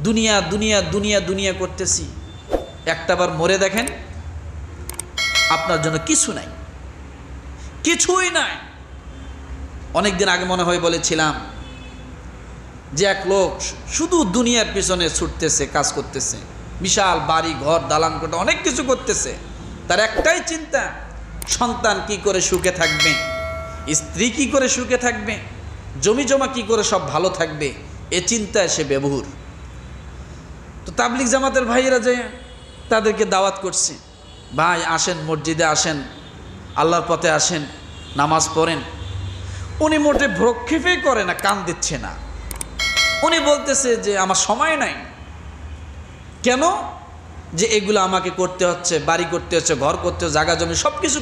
দুনিয়া দুনিয়া দুনিয়া দুনিয়া করতেছি, একটাবার মরে দেখেন আপনার জন্য কিছু নাই, কিছুই নাই। অনেকদিন আগে মনে হয় বলেছিলাম যে এক লোক শুধু দুনিয়ার পিছনে ছুটতেছে, কাজ করতেছে, বিশাল বাড়ি ঘর দালান কোঠা অনেক কিছু করতেছে, তার একটাই চিন্তা সন্তান কি করে সুখে থাকবে, স্ত্রী কি করে সুখে থাকবে, জমি জমা কি করে সব ভালো থাকবে, এ চিন্তায় সে ব্যবহুর। তো তাবলিগ জামাতের ভাইয়েরা যে তাদেরকে দাওয়াত করছে, ভাই আসেন মসজিদে আসেন, আল্লাহর পথে আসেন, নামাজ পড়েন। উনি মোটে ভ্রক্ষেপই করে না, কান দিচ্ছে না। উনি বলতেছে যে আমার সময় নাই। কেন? যে এগুলো আমাকে করতে হচ্ছে, বাড়ি করতে হচ্ছে, ঘর করতে হচ্ছে, জায়গা জমি সব কিছু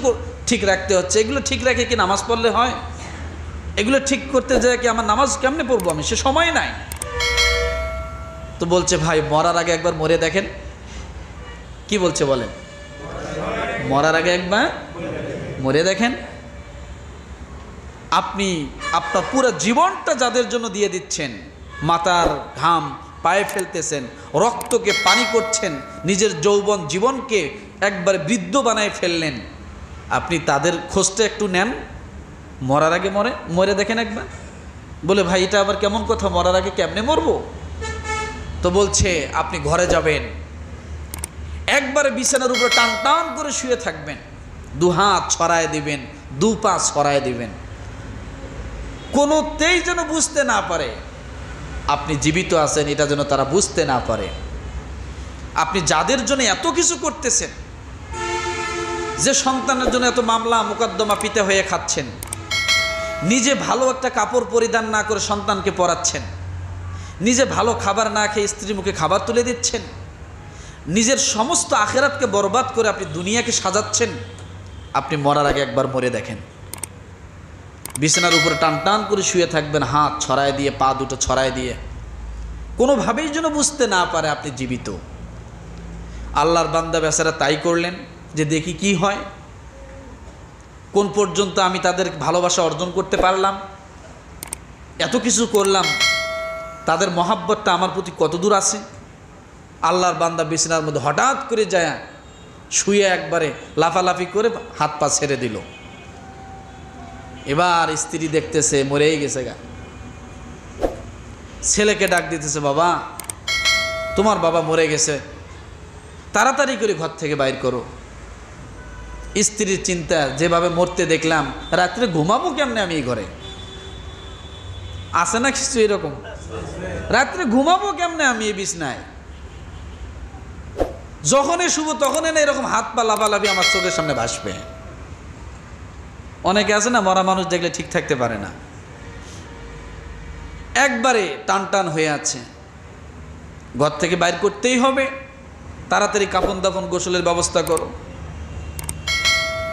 ঠিক রাখতে হচ্ছে। এগুলো ঠিক রেখে কি নামাজ পড়লে হয়? এগুলো ঠিক করতে যায় কি আমার নামাজ কেমনে পড়বো আমি? সে সময় নাই। তো বলছে ভাই মরার আগে একবার মরে দেখেন। কি বলছে বলেন? মরার আগে একবার মরে দেখেন। আপনি আপনার পুরো জীবনটা যাদের জন্য দিয়ে দিচ্ছেন, মাথার ঘাম পায়ে ফেলতেছেন, রক্তকে পানি করছেন, নিজের যৌবন জীবনকে একবার বৃদ্ধ বানায় ফেললেন, আপনি তাদের খোঁজটা একটু নেন। মরার আগে মরে দেখেন একবার। বলে ভাই এটা আবার কেমন কথা, মরার আগে কেমনে মরবো? তো বলছে আপনি ঘরে যাবেন, একবারে বিছানার উপরে টান টান করে শুয়ে থাকবেন, দু হাত ছড়ায় দিবেন, দু পা ছড়ায় দিবেন, কোনোতেই যেন বুঝতে না পারে আপনি জীবিত আছেন, এটা যেন তারা বুঝতে না পারে। আপনি যাদের জন্য এত কিছু করতেছেন, যে সন্তানের জন্য এত মামলা মোকদ্দমা পিতে হয়ে খাচ্ছেন, নিজে ভালো একটা কাপড় পরিধান না করে সন্তানকে পরাচ্ছেন, নিজে ভালো খাবার না খেয়ে স্ত্রীর মুখে খাবার তুলে দিচ্ছেন, নিজের সমস্ত আখেরাতকে বরবাদ করে আপনি দুনিয়াকে সাজাচ্ছেন, আপনি মরার আগে একবার মরে দেখেন। বিছানার উপরে টান টান করে শুয়ে থাকবেন, হাত ছড়ায় দিয়ে, পা দুটো ছড়ায় দিয়ে, কোনোভাবেই যেন বুঝতে না পারে আপনি জীবিত। আল্লাহর বান্দা বেচারা তাই করলেন যে দেখি কি হয়, কোন পর্যন্ত আমি তাদের ভালোবাসা অর্জন করতে পারলাম, এত কিছু করলাম, তাদের মহাব্বতটা আমার প্রতি কত দূর আছে। আল্লাহর বান্দা বিছানার মধ্যে হঠাৎ করে যায় শুয়ে একবারে লাফালাফি করে হাত পা ছেড়ে দিল। এবার স্ত্রী দেখতেছে মরেই গেছে গা। ছেলেকে ডাক দিতেছে, বাবা তোমার বাবা মরে গেছে, তাড়াতাড়ি করে ঘর থেকে বাইর করো। স্ত্রীর চিন্তা, যেভাবে মরতে দেখলাম, রাত্রে ঘুমাবো কেমনে আমি এই ঘরে? আসে না কিছু এরকম? রাত্রে ঘুমাবো কেমনে আমি এই বিছনায়? যখনই শুভ তখনই না এরকম হাত পা লাফালাফি আমার চোখের সামনে ভাসবে। অনেকে আছে না মরা মানুষ দেখলে ঠিক থাকতে পারে না, একবারে টান টান হয়ে আছে, ঘর থেকে বাইর করতেই হবে, তাড়াতাড়ি কাপন দাপন গোসলের ব্যবস্থা করো।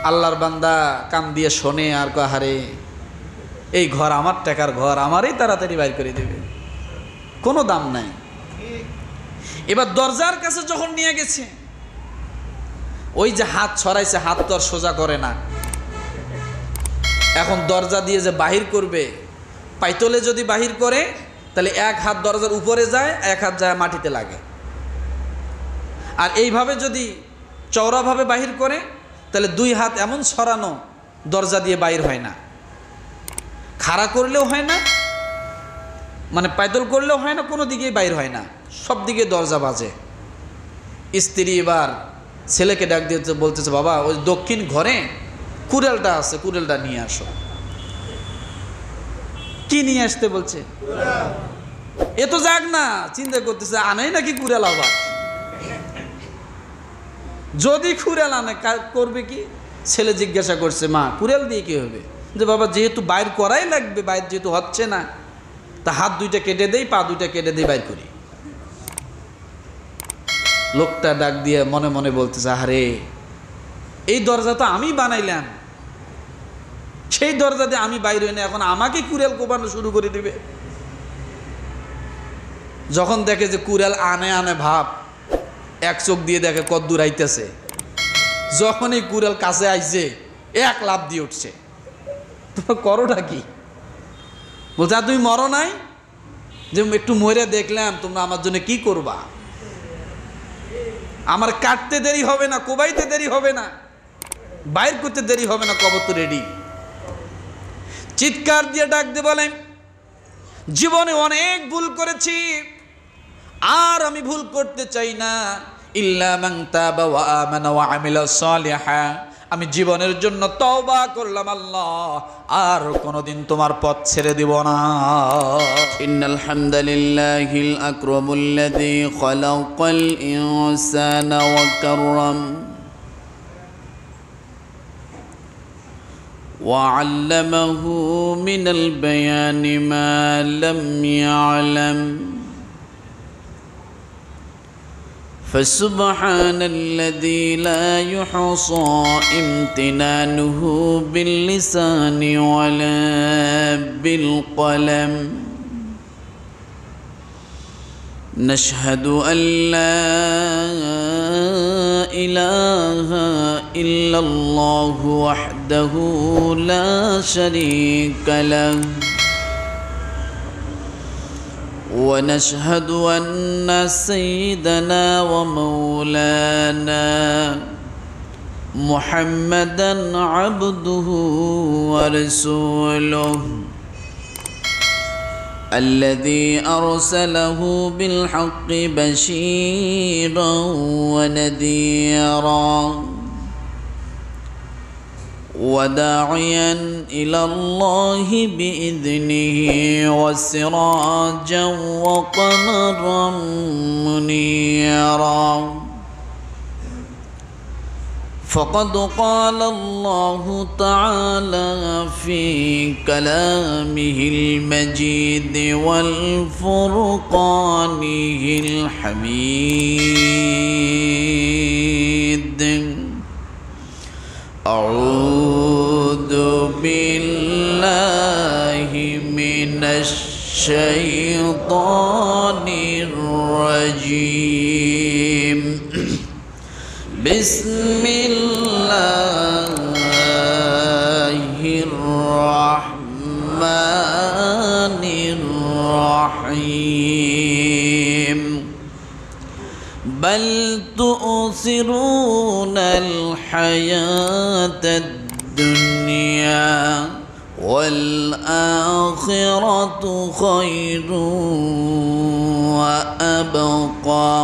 আল্লাহর বান্দা কান দিয়ে শোনে আর কাহারে এই ঘর আমার টাকার ঘর, আমারই তাড়াতাড়ি বাইর করে দেবে, কোনো দাম নাই। এবার দরজার কাছে যখন নিয়ে গেছে, ওই যে হাত ছড়াইছে, হাত তো আর সোজা করে না, এখন দরজা দিয়ে যে বাহির করবে, পাইতলে যদি বাহির করে তাহলে এক হাত দরজার উপরে যায়, এক হাত যায় মাটিতে লাগে। আর এইভাবে যদি চওড়াভাবে বাহির করে তাহলে দুই হাত এমন ছড়ানো, দরজা দিয়ে বাইর হয় না, খাড়া করলেও হয় না, মানে পাইতল করলেও হয় না, কোনো দিকেই বাইর হয় না, সব দিকে দরজা বাজে। স্ত্রী এবার ছেলেকে ডাক দিয়ে বলতেছে, বাবা ওই দক্ষিণ ঘরে কুড়ালটা আছে, কুড়ালটা নিয়ে আসো। কি নিয়ে আসতে বলছে? এ তো যাক না, চিন্তা করতেছে আনাই নাকি কুড়াল আবার। যদি কুড়াল আনে করবে কি? ছেলে জিজ্ঞাসা করছে, মা কুড়াল দিয়ে কি হবে? যে বাবা যেহেতু বাইর করাই লাগবে, বাইর যেহেতু হচ্ছে না, তা হাত দুইটা কেটে দেই, পা দুইটা কেটে দেই, বাইর করি। লোকটা ডাক দিয়ে মনে মনে বলতেছে, আরে এই দরজা তো আমি বানাইলাম, সেই দরজা দিয়ে আমি বাইর হই না, এখন আমাকে কুড়াল কোপানো শুরু করে দিবে। যখন দেখে যে কুড়াল আনে আনে ভাব, এক চোখ দিয়ে দেখে কদ্দূর আইতেছে, যখনই কুড়াল কাছে আইছে এক লাফ দিয়ে উঠছে। তোমার করোটা কি? বলছে তুমি মরো নাই? যে একটু মরে দেখলাম তোমরা আমার জন্য কি করবা, আমার কাটতে দেরি হবে না, কোবাইতে দেরি হবে না, বাইর করতে দেরি হবে না, কবর তো রেডি। চিৎকার দিয়ে ডাক দিয়ে বলেন, জীবনে অনেক ভুল করেছি, আর আমি ভুল করতে চাই না। ইল্লা মান তাবা ওয়া আমানা ওয়া আমিলা সালিহা, আমি জীবনের জন্য তওবা করলাম আল্লাহ, আর কোনোদিন তোমার পথ ছেড়ে দিব না। ইন্নাল হামদালিল্লাহিল আকরামুল্লাযী খালাকাল ইনসানা ওয়া কাররাম ওয়া আল্লামাহু মিনাল বায়ানি মা লাম ইয়ালাম فسبحان الذي لا يحصى امتنانه باللسان ولا بالقلم نشهد أن لا إله إلا الله وحده لا شريك له ونشهد أن سيدنا ومولانا محمدا عبده ورسوله الذي أرسله بالحق بشيرا ونذيرا وداعيا إلى الله بإذنه وسراجا وقمرا منيرا فقد قال الله تعالى في كلامه المجيد والفرقانه الحميد أعوذ بالله من الشيطان الرجيم بسم الله الرحمن الرحيم بل تؤثرون الحياة الدنيا والآخرة خير وأبقى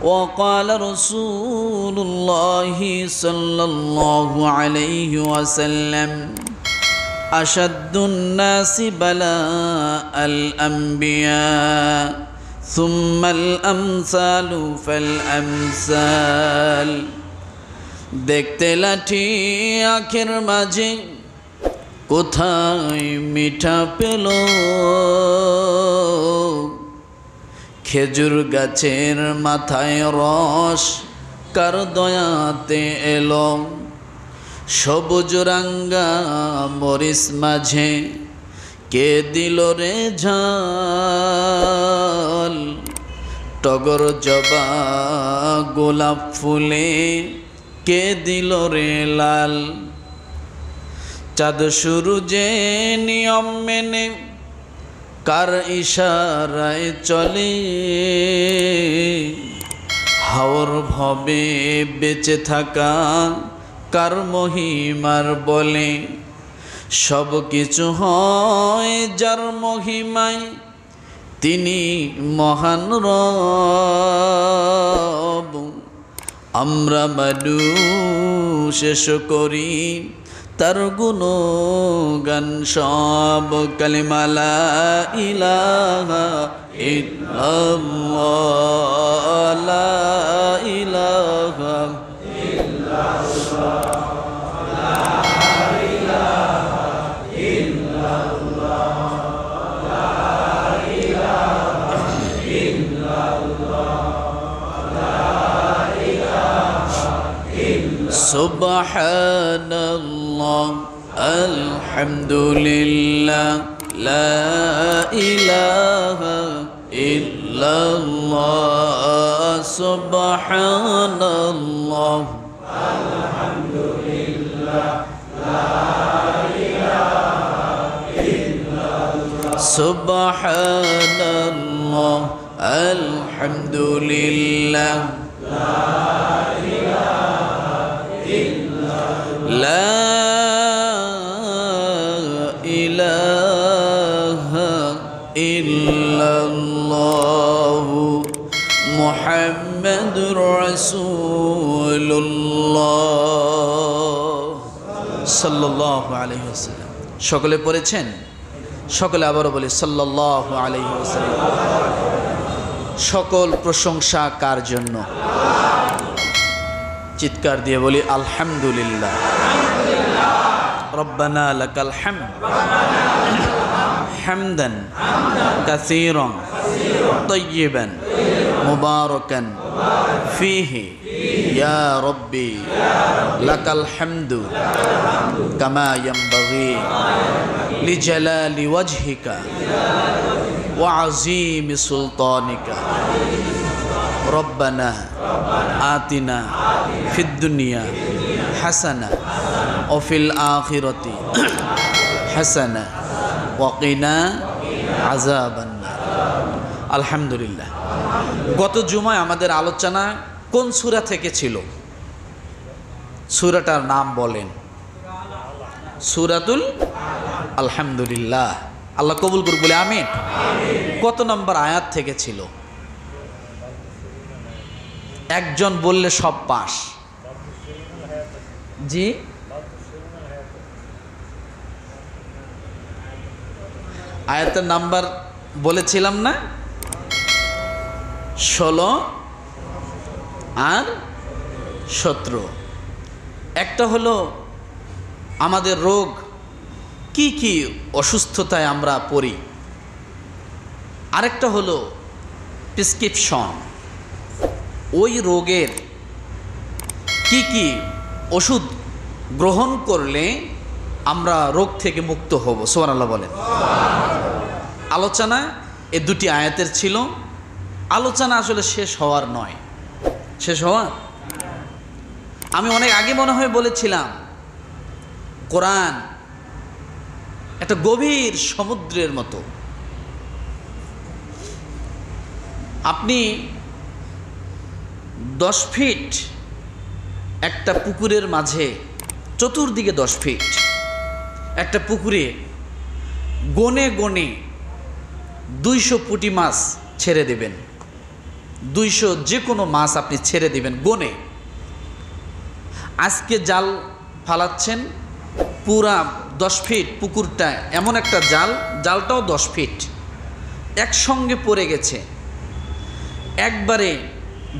وقال رسول الله صلى الله عليه وسلم أشد الناس بلاء الأنبياء ثم الأمثال فالأمثال দেখতে লাঠি আখের মাঝে কোথায় মিঠা পেল, খেজুর গাছের মাথায় রস কার দয়াতে এলো, সবুজ রাঙ্গা মরিচ মাঝে কে দিল রে ঝাল, টগর জবা গোলাপ ফুলে কে দিল রে লাল, চাঁদ সূরজে নিয়ম মেনে কার ইশারায় চলে, হাওর ভবে বেঁচে থাকা কার মহিমার বলে, সব কিছু হয় যার মহিমায় তিনি মহান রব, আমরা মানুষ শেষ করি তার গুণগান সব, কালিমা লা ইলাহা ইল্লাল্লাহ লা ইলাহা ইল্লাল্লাহ লা ইলাহা ইল্লাল্লাহ লা ইলাহা ইল্লাল্লাহ লা ইলাহা ইল্লাল্লাহ সুবহানাল্লাহ আলহামদুলিল্লাহ লা ইলাহা ইল্লাল্লাহ সুবহানাল্লাহ আলহামদুলিল্লাহ লা ইলাহা ইল্লাল্লাহ সুবহানাল্লাহ আলহামদুলিল্লাহ লা ইলাহা ইল্লাল্লাহু মুহাম্মাদুর রাসূলুল্লাহ সাল্লাল্লাহু আলাইহি ওয়াসাল্লাম। সকলে পড়েছেন? সকলে আবারও বলি সাল্লাল্লাহু আলাইহি ওয়াসাল্লাম। সকল প্রশংসা কার জন্য? চিৎকার দিয়ে বলি আলহামদুলিল্লাহ। রব্বানা লাকাল হামদ হামদান কাসীরান তাইয়িবান মুবারাকান ফীহি ইয়া রব্বি লাকাল হামদু কামা ইয়ানবাগি লিজালালি ওয়াজহিকা ওয়া আযীমি সুলতানিকা। রব্বানা আতিনা ফিদ দুনিয়া হাসানা ওয়া ফিল আখিরাতি হাসানা ওয়া কিনা আযাবান নার। আলহামদুলিল্লাহ। গত জুমায় আমাদের আলোচনা কোন সূরা থেকে ছিল? সূরাটার নাম বলেন। সূরাতুল আলহামদুলিল্লাহ। আল্লাহ কবুল করুক বলে আমিন। কত নম্বর আয়াত থেকে ছিল? একজন বললে সব পাস। জি, আয়াতের নাম্বার বলেছিলাম না? 16 আর 17। একটা হলো আমাদের রোগ, কি কি অসুস্থতায় আমরা পড়ি। আরেকটা হলো প্রেসক্রিপশন, ওই রোগের কি কি ওষুধ গ্রহণ করলে আমরা রোগ থেকে মুক্ত হব। সুবহানাল্লাহ বলেন। আলোচনা এই দুটি আয়াতের ছিল। আলোচনা আসলে শেষ হওয়ার নয়। শেষ হওয়ার, আমি অনেক আগে মনে হয় বলেছিলাম, কোরআন একটা গভীর সমুদ্রের মতো। আপনি 10 ফিট একটা পুকুরের মাঝে, চতুর্দিকে 10 ফিট একটা পুকুরে গনে গনে 200 পুঁটি মাছ ছেড়ে দেবেন। 200 যে কোনো মাছ আপনি ছেড়ে দিবেন গনে। আজকে জাল ফালাচ্ছেন, পুরা 10 ফিট পুকুরটা এমন একটা জাল, জালটাও 10 ফিট একসঙ্গে পড়ে গেছে। একবারে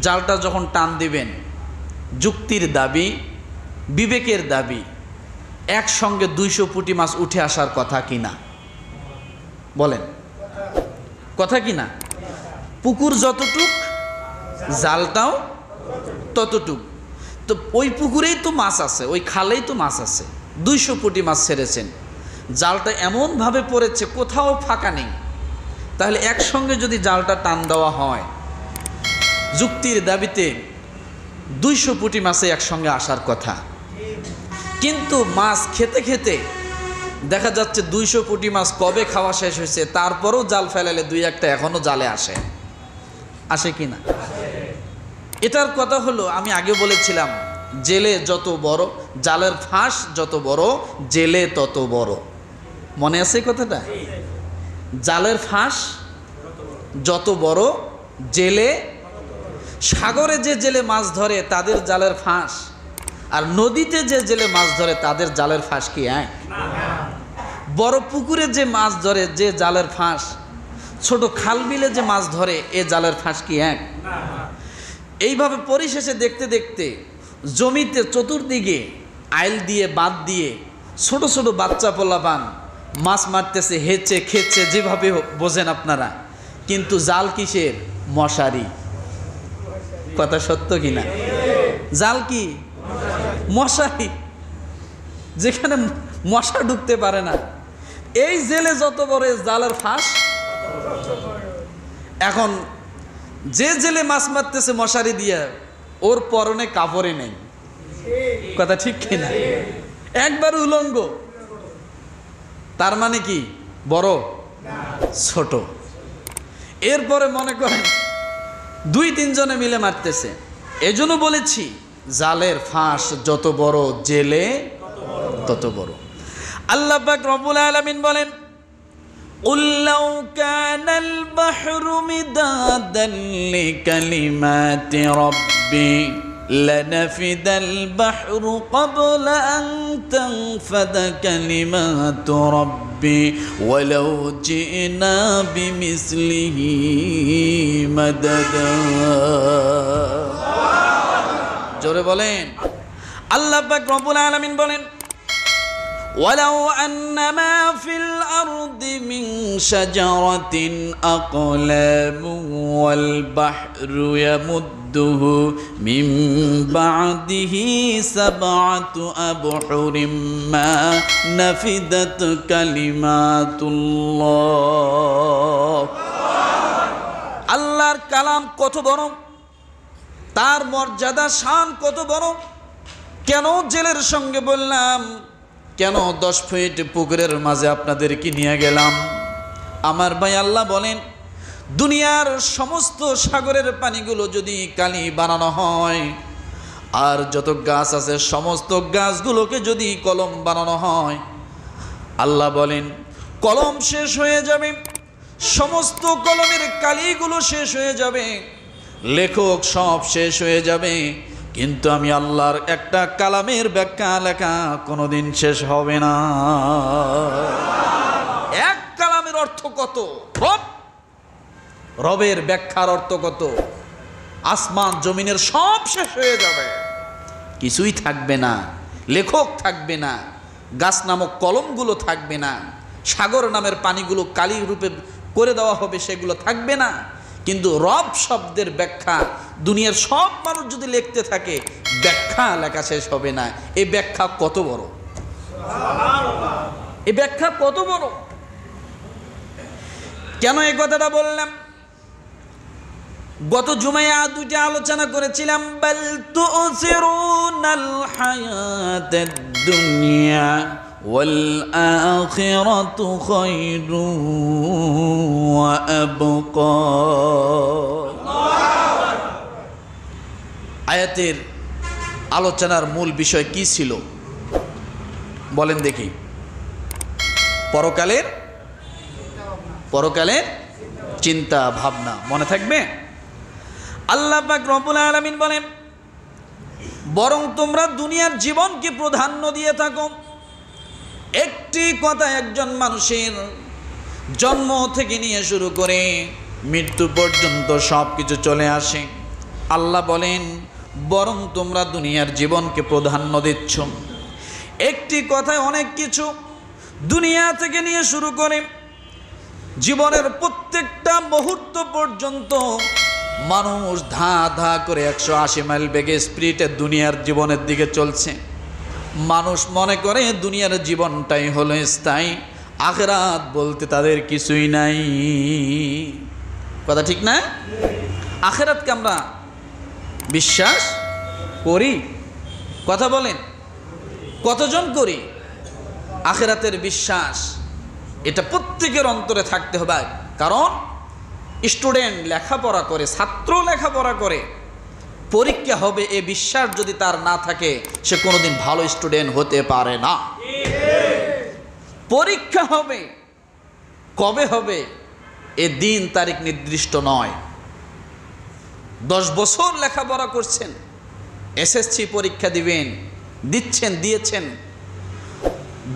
জালটা যখন টান দিবেন, যুক্তির দাবি, বিবেকের দাবি, একসঙ্গে 200 পুঁটি মাছ উঠে আসার কথা কিনা বলেন? কথা কিনা? পুকুর যতটুক জালটাও ততটুক। তো ওই পুকুরেই তো মাছ আছে, ওই খালেই তো মাছ আছে। 200 পুঁটি মাছ ছেড়েছেন, জালটা এমনভাবে পড়েছে কোথাও ফাঁকা নেই। তাহলে একসঙ্গে যদি জালটা টান দেওয়া হয়, যুক্তির দাবিতে 200 পুঁটি মাছে একসঙ্গে আসার কথা। কিন্তু মাছ খেতে খেতে দেখা যাচ্ছে 200 পুঁটি মাছ কবে খাওয়া শেষ হয়েছে, তারপরও জাল ফেলালে 2-1টা এখনো জালে আসে। আসে কি না? এটার কথা হলো, আমি আগে বলেছিলাম, জেলে যত বড়, জালের ফাঁস যত বড়, জেলে তত বড়। মনে আছে কথাটা? জালের ফাঁস যত বড়, জেলে। সাগরে যে জেলে মাছ ধরে তাদের জালের ফাঁস, আর নদীতে যে জেলে মাছ ধরে তাদের জালের ফাঁস কি এক? বড় পুকুরে যে মাছ ধরে যে জালের ফাঁস, ছোট খাল বিলে যে মাছ ধরে এ জালের ফাঁস কি এক? এইভাবে পরিশেষে দেখতে দেখতে জমিতে চতুর্দিকে আইল দিয়ে, বাঁধ দিয়ে ছোট ছোট বাচ্চা পোলাপান মাছ মারতেছে, হেঁচে খেচ্ছে, যেভাবে বোঝেন আপনারা। কিন্তু জাল কিসের? মশারি। কথা সত্য কিনা? জাল কি? মশারি, যেখানে মশা ঢুকতে পারে না। এই জেলে যত বড় জালের ফাঁস। এখন যে জেলে মাছ মারতেছে মশারি দিয়ে, ওর পরনে কাপড়ে নেই। কথা ঠিক কিনা? একবার উলঙ্গ। তার মানে কি? বড় ছোট। এরপরে মনে করেন 2-3 জনে মিলে মারতেছে। এজন্য বলেছি জালের ফাঁস যত বড়, জেলে তত বড়। আল্লাহ পাক রব্বুল আলামিন বলেন, قُلْ لَوْ كَانَ الْبَحْرُ مِدَادًا لِكَلِمَاتِ رَبِّي لَنَفِدَ الْبَحْرُ قَبْلَ أَن تَنفَدَ كَلِمَاتُ رَبِّي وَلَوْ جِئْنَا بِمِثْلِهِ مَدَدًا। জোরে বলেন। আল্লাহ পাক রব্বুল আলামিন বলেন, ولو أن ما في الأرض من شجرة أقلام والبحر يمده من بعده 7 أبحر ما نفدت كلمات الله। আল্লাহর কালাম কত বড়, তার মর্যাদা শান কত বড়। কেন জেলের সঙ্গে বললাম, কেন 10 ফিট পুকুরের মাঝে আপনাদেরকে নিয়ে গেলাম? আমার ভাই আল্লাহ বলেন, দুনিয়ার সমস্ত সাগরের পানিগুলো যদি কালি বানানো হয়, আর যত গাছ আছে সমস্ত গাছগুলোকে যদি কলম বানানো হয়, আল্লাহ বলেন কলম শেষ হয়ে যাবে, সমস্ত কলমের কালিগুলো শেষ হয়ে যাবে, লেখক সব শেষ হয়ে যাবে, কিন্তু আমি আল্লাহর একটা কালামের ব্যাখ্যা লেখা কোনোদিন শেষ হবে না। এক কালামের অর্থ কত? রব, রবের ব্যাখ্যার অর্থ কত? আসমান জমিনের সব শেষ হয়ে যাবে, কিছুই থাকবে না, লেখক থাকবে না, গাছ নামক কলমগুলো থাকবে না, সাগর নামের পানিগুলো কালি রূপে করে দেওয়া হবে, সেগুলো থাকবে না। কিন্তু রব শব্দের ব্যাখ্যা দুনিয়ার সব মানুষ যদি লিখতে থাকে, ব্যাখ্যা লেখা শেষ হবে না। এই ব্যাখ্যা কত বড়, এই ব্যাখ্যা কত বড়। কেন এই কথাটা বললাম? গত জুমায় 2টা আলোচনা করেছিলাম, বাল তুসিরুনাল হায়াতাদ দুনিয়া ওয়াল আখিরাতু খায়রুন ওয়া আবকা। আয়াতের আলোচনার মূল বিষয় কি ছিল বলেন দেখি? পরকালের চিন্তা ভাবনা। মনে থাকবে? আল্লাহ পাক রব্বুল আলামিন বলেন, বরং তোমরা দুনিয়ার জীবনকে প্রাধান্য দিয়ে থাকো। একটি কথা, একজন মানুষের জন্ম থেকে নিয়ে শুরু করে মৃত্যু পর্যন্ত সব কিছু চলে আসে। আল্লাহ বলেন, বরং তোমরা দুনিয়ার জীবনকে প্রাধান্য দিচ্ছ। একটি কথায় অনেক কিছু, দুনিয়া থেকে নিয়ে শুরু করে জীবনের প্রত্যেকটা মুহূর্ত পর্যন্ত মানুষ ধা ধা করে 180 মাইল বেগে স্পিডে দুনিয়ার জীবনের দিকে চলছে। মানুষ মনে করে দুনিয়ার জীবনটাই হলো স্থায়ী, আখিরাত বলতে তাদের কিছুই নাই। কথা ঠিক না? আখিরাতকে আমরা বিশ্বাস করি? কথা বলেন, কতজন করি? আখিরাতের বিশ্বাস এটা প্রত্যেকের অন্তরে থাকতে হবে। কারণ স্টুডেন্ট লেখাপড়া করে, ছাত্র লেখাপড়া করে, পরীক্ষা হবে এ বিশ্বাস যদি তার না থাকে, সে কোনোদিন ভালো স্টুডেন্ট হতে পারে না। পরীক্ষা হবে, কবে হবে এ দিন তারিখ নির্দিষ্ট নয়। 10 বছর লেখাপড়া করছেন, এসএসসি পরীক্ষা দিবেন, দিয়েছেন।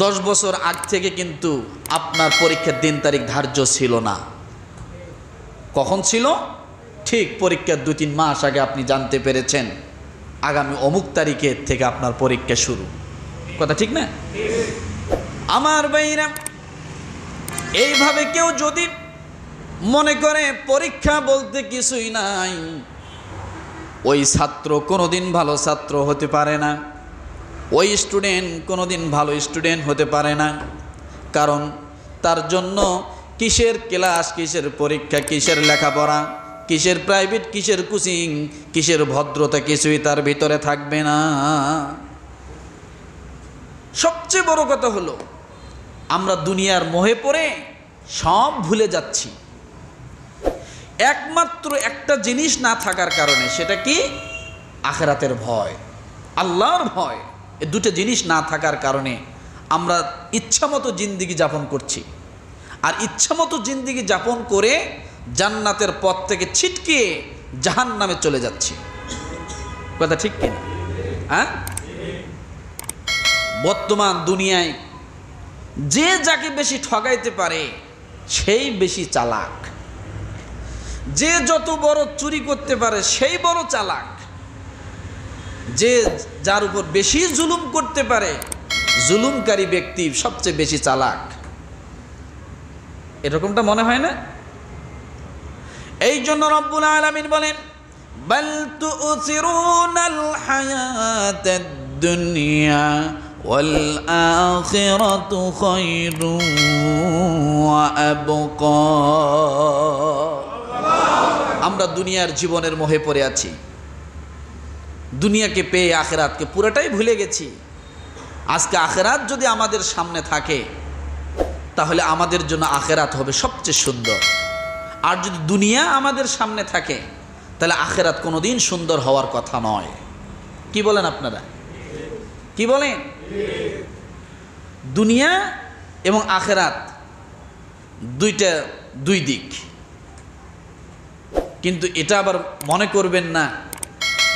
10 বছর আগ থেকে কিন্তু আপনার পরীক্ষার দিন তারিখ ধার্য ছিল না। কখন ছিল? ঠিক পরীক্ষার 2-3 মাস আগে আপনি জানতে পেরেছেন আগামী অমুক তারিখের থেকে আপনার পরীক্ষা শুরু। কথা ঠিক না? আমার ভাইরা, এইভাবে কেউ যদি মনে করে পরীক্ষা বলতে কিছুই নাই, ওই ছাত্র কোনোদিন ভালো ছাত্র হতে পারে না, ওই স্টুডেন্ট কোনোদিন ভালো স্টুডেন্ট হতে পারে না। কারণ তার জন্য কিসের ক্লাস, কিসের পরীক্ষা, কিসের লেখাপড়া, কিসের প্রাইভেট, কিসের কোচিং, কিসের ভদ্রতা, কিছুই তার ভিতরে থাকবে না। সবচেয়ে বড় কথা হলো, আমরা দুনিয়ার মোহে পড়ে সব ভুলে যাচ্ছি। একমাত্র একটা জিনিস না থাকার কারণে, সেটা কি? আখিরাতের ভয়, আল্লাহর ভয়। এই দুটো জিনিস না থাকার কারণে আমরা ইচ্ছামতো জিন্দেগি যাপন করছি, আর ইচ্ছামতো জিন্দেগি যাপন করে জান্নাতের পথ থেকে ছিটকিয়ে জাহান্নামে চলে যাচ্ছি। কথা ঠিক কিনা? হ্যাঁ, বর্তমান দুনিয়ায় যে যাকে বেশি ঠগাইতে পারে সেই বেশি চালাক, যে যত বড় চুরি করতে পারে সেই বড় চালাক, যে যার উপর বেশি জুলুম করতে পারে জুলুমকারী ব্যক্তি সবচেয়ে বেশি চালাক। এরকমটা মনে হয় না? এই জন্য রব্বুল আলামিন বলেন, বাল তুসিরুনাল হায়াতাদ দুনিয়া ওয়াল আখিরাতু খায়রুন ওয়া আবকা। আমরা দুনিয়ার জীবনের মোহে পড়ে আছি, দুনিয়াকে পেয়ে আখিরাতকে পুরোটাই ভুলে গেছি। আজকে আখিরাত যদি আমাদের সামনে থাকে তাহলে আমাদের জন্য আখিরাত হবে সবচেয়ে সুন্দর, আর যদি দুনিয়া আমাদের সামনে থাকে তাহলে আখিরাত কোনোদিন সুন্দর হওয়ার কথা নয়। কি বলেন আপনারা? কি বলেন? দুনিয়া এবং আখিরাত দুইটা দুই দিক, কিন্তু এটা আবার মনে করবেন না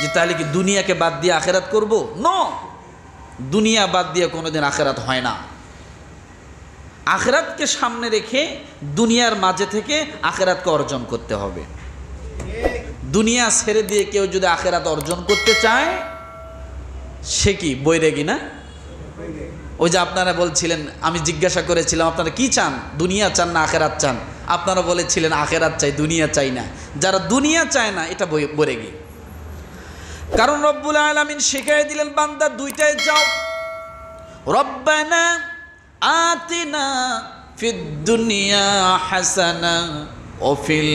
যে তাহলে কি দুনিয়াকে বাদ দিয়ে আখিরাত করব। নো, দুনিয়া বাদ দিয়ে কোনোদিন আখিরাত হয় না। আখিরাতকে সামনে রেখে দুনিয়ার মাঝে থেকে আখিরাতকে অর্জন করতে হবে। দুনিয়া ছেড়ে দিয়ে কেউ যদি আখিরাত অর্জন করতে চায় সে কি বৈরাগী না? ওই যে আপনারা বলছিলেন, আমি জিজ্ঞাসা করেছিলাম আপনারা কি চান, দুনিয়া চান না আখিরাত চান? আপনারা বলেছিলেন আখিরাত চাই, দুনিয়া চাই না। যারা দুনিয়া চায় না এটা বৈরাগী। কারণ রব্বুল আলামিন শিখিয়ে দিলেন, বান্দা দুইটাই যাও, রব্বানা আতিনা ফিদ দুনিয়া হাসানা ও ফিল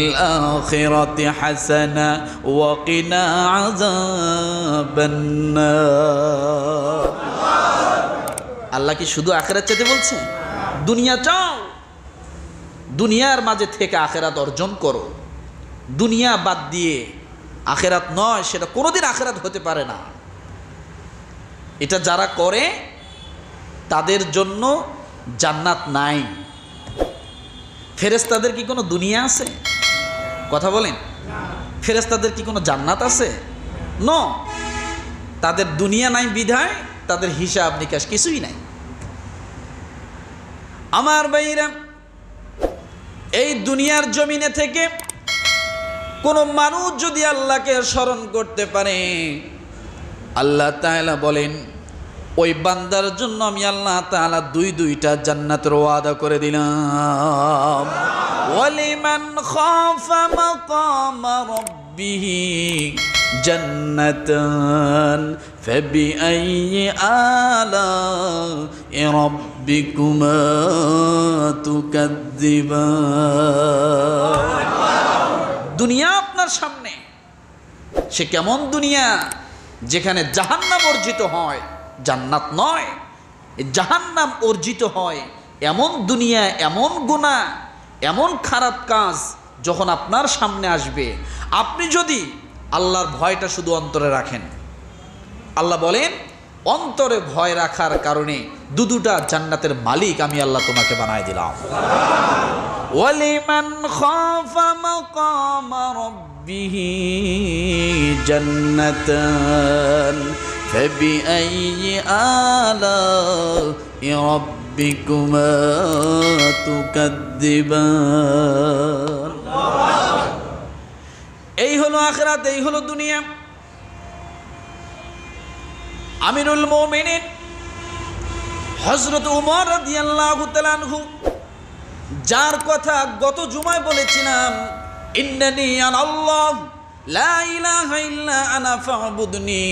আখিরাতি হাসানা ওয়া কিনা আযাবান নার। আল্লাহ কি শুধু আখিরাত চাইতে বলছে? দুনিয়া চাও, দুনিয়ার মাঝে থেকে আখিরাত অর্জন করো। দুনিয়া বাদ দিয়ে আখিরাত নয়, সেটা কোনোদিন আখিরাত হতে পারে না। এটা যারা করে তাদের জন্য জান্নাত নাই। ফেরেশতাদের কি কোনো দুনিয়া আছে? কথা বলেন। ফেরেশতাদের কি কোনো জান্নাত আছে? নো, তাদের দুনিয়া নাই বিধায় তাদের হিসাব নিকাশ কিছুই নাই। আমার ভাইরা, এই দুনিয়ার জমিনে থেকে কোনো মানুষ যদি আল্লাহকে স্মরণ করতে পারে, আল্লাহ তাআলা বলেন ওই বান্দার জন্য আমি আল্লাহ তাআলা দুইটা জান্নাতের ওয়াদা করে দিলাম। ওয়ালিমান খাফা মাকামা রাব্বিহি জান্নাতান ফাবিআইয়ি আলা'i রাব্বিকুমা তুকাযযিবান। দুনিয়া আপনার সামনে, সে কেমন দুনিয়া? যেখানে জাহান্নাম অর্জিত হয়, জান্নাত নয়। জাহান্নাম অর্জিত হয় এমন দুনিয়া, এমন গুনাহ, এমন খারাপ কাজ যখন আপনার সামনে আসবে, আপনি যদি আল্লাহর ভয়টা শুধু অন্তরে রাখেন, আল্লাহ বলেন অন্তরে ভয় রাখার কারণে দুটা জান্নাতের মালিক আমি আল্লাহ তোমাকে বানায় দিলাম। ওয়ালিমান খাফা মাকামা রাব্বিহি জান্নাতান ফাবিআইয়ি আলা'i রাব্বিকুমা তুকাযযিবান। এই হলো আখিরাত, এই হলো দুনিয়া। আমিরুল মুমিনিন হযরত উমর রাদিয়াল্লাহু তাআলা আনহু, যার কথা গত জুমায় বলেছিলাম, ইন্নানি আনাল্লাহ লা ইলাহা ইল্লা আনা ফা'বুদনি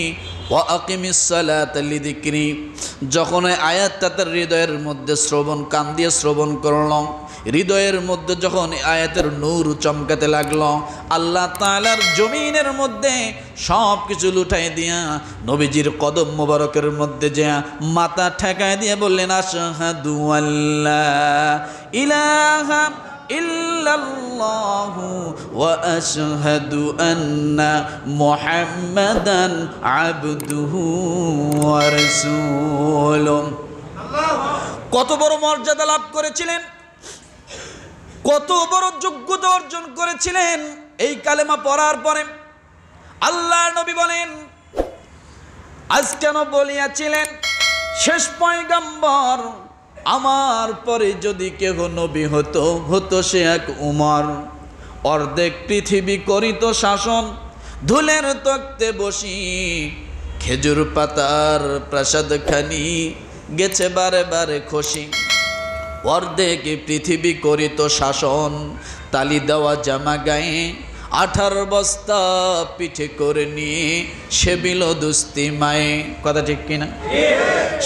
ওয়া আকিমিস সালাতা লিযিকরি, যখন আয়াতটা তার হৃদয়ের মধ্যে কান দিয়ে শ্রবণ করলাম, হৃদয়ের মধ্যে যখন আয়াতের নূর চমকাতে লাগলো, আল্লাহ তাআলার জমিনের মধ্যে সব কিছু লুটাই দিয়া নবীজির কদম মোবারকের মধ্যে যা মাথা ঠেকায় দিয়ে বললেন, আশহাদু আল্লা ইলাহা ইল্লাল্লাহু ওয়া আশহাদু আন্না মুহাম্মাদান আবদুহু ওয়া রাসূলুহু। কত বড় মর্যাদা লাভ করেছিলেন, কত বড় যোগ্যতা অর্জন করেছিলেন এই কালেমা পড়ার পরে। আল্লাহর নবী বলেন, আজ কেন বলিয়াছিলেন শেষ পয়গম্বর, আমার পরে যদি কেহ নবী হতো, হতো সে এক উমর। অর্ধেক পৃথিবী করিত শাসন, ধুলের তক্তে বসি, খেজুর পাতার প্রাসাদ খানি গেছে বারে বারে খসি। অর্ধেক পৃথিবী করিত শাসন, তালি দেওয়া জামা গায়ে, 18 বস্তা পিঠে করে নিয়ে সে বিল দুস্তি মায়ে। কথা ঠিক কিনা?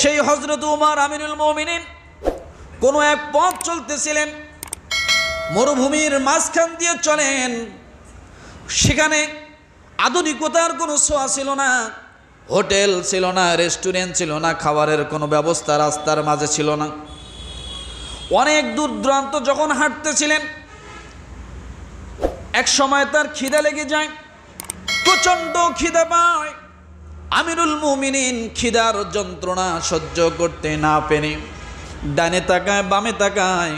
সেই হযরত উমর আমিরুল মুমিনিন কোনো এক পথ চলতেছিলেন, মরুভূমির মাঝখান দিয়ে চলেন। সেখানে আধুনিকতার কোনো ছোঁয়া ছিল না, হোটেল ছিল না, রেস্টুরেন্ট ছিল না, খাবারের কোনো ব্যবস্থা রাস্তার মাঝে ছিল না। অনেক দূর দূরান্ত যখন হাঁটতেছিলেন, এক সময় তার খিদা লেগে যায়, প্রচণ্ড খিদা পায়। আমিরুল মুমিনিন খিদার যন্ত্রণা সহ্য করতে না পেরে ডানে তাকায় বামে তাকায়,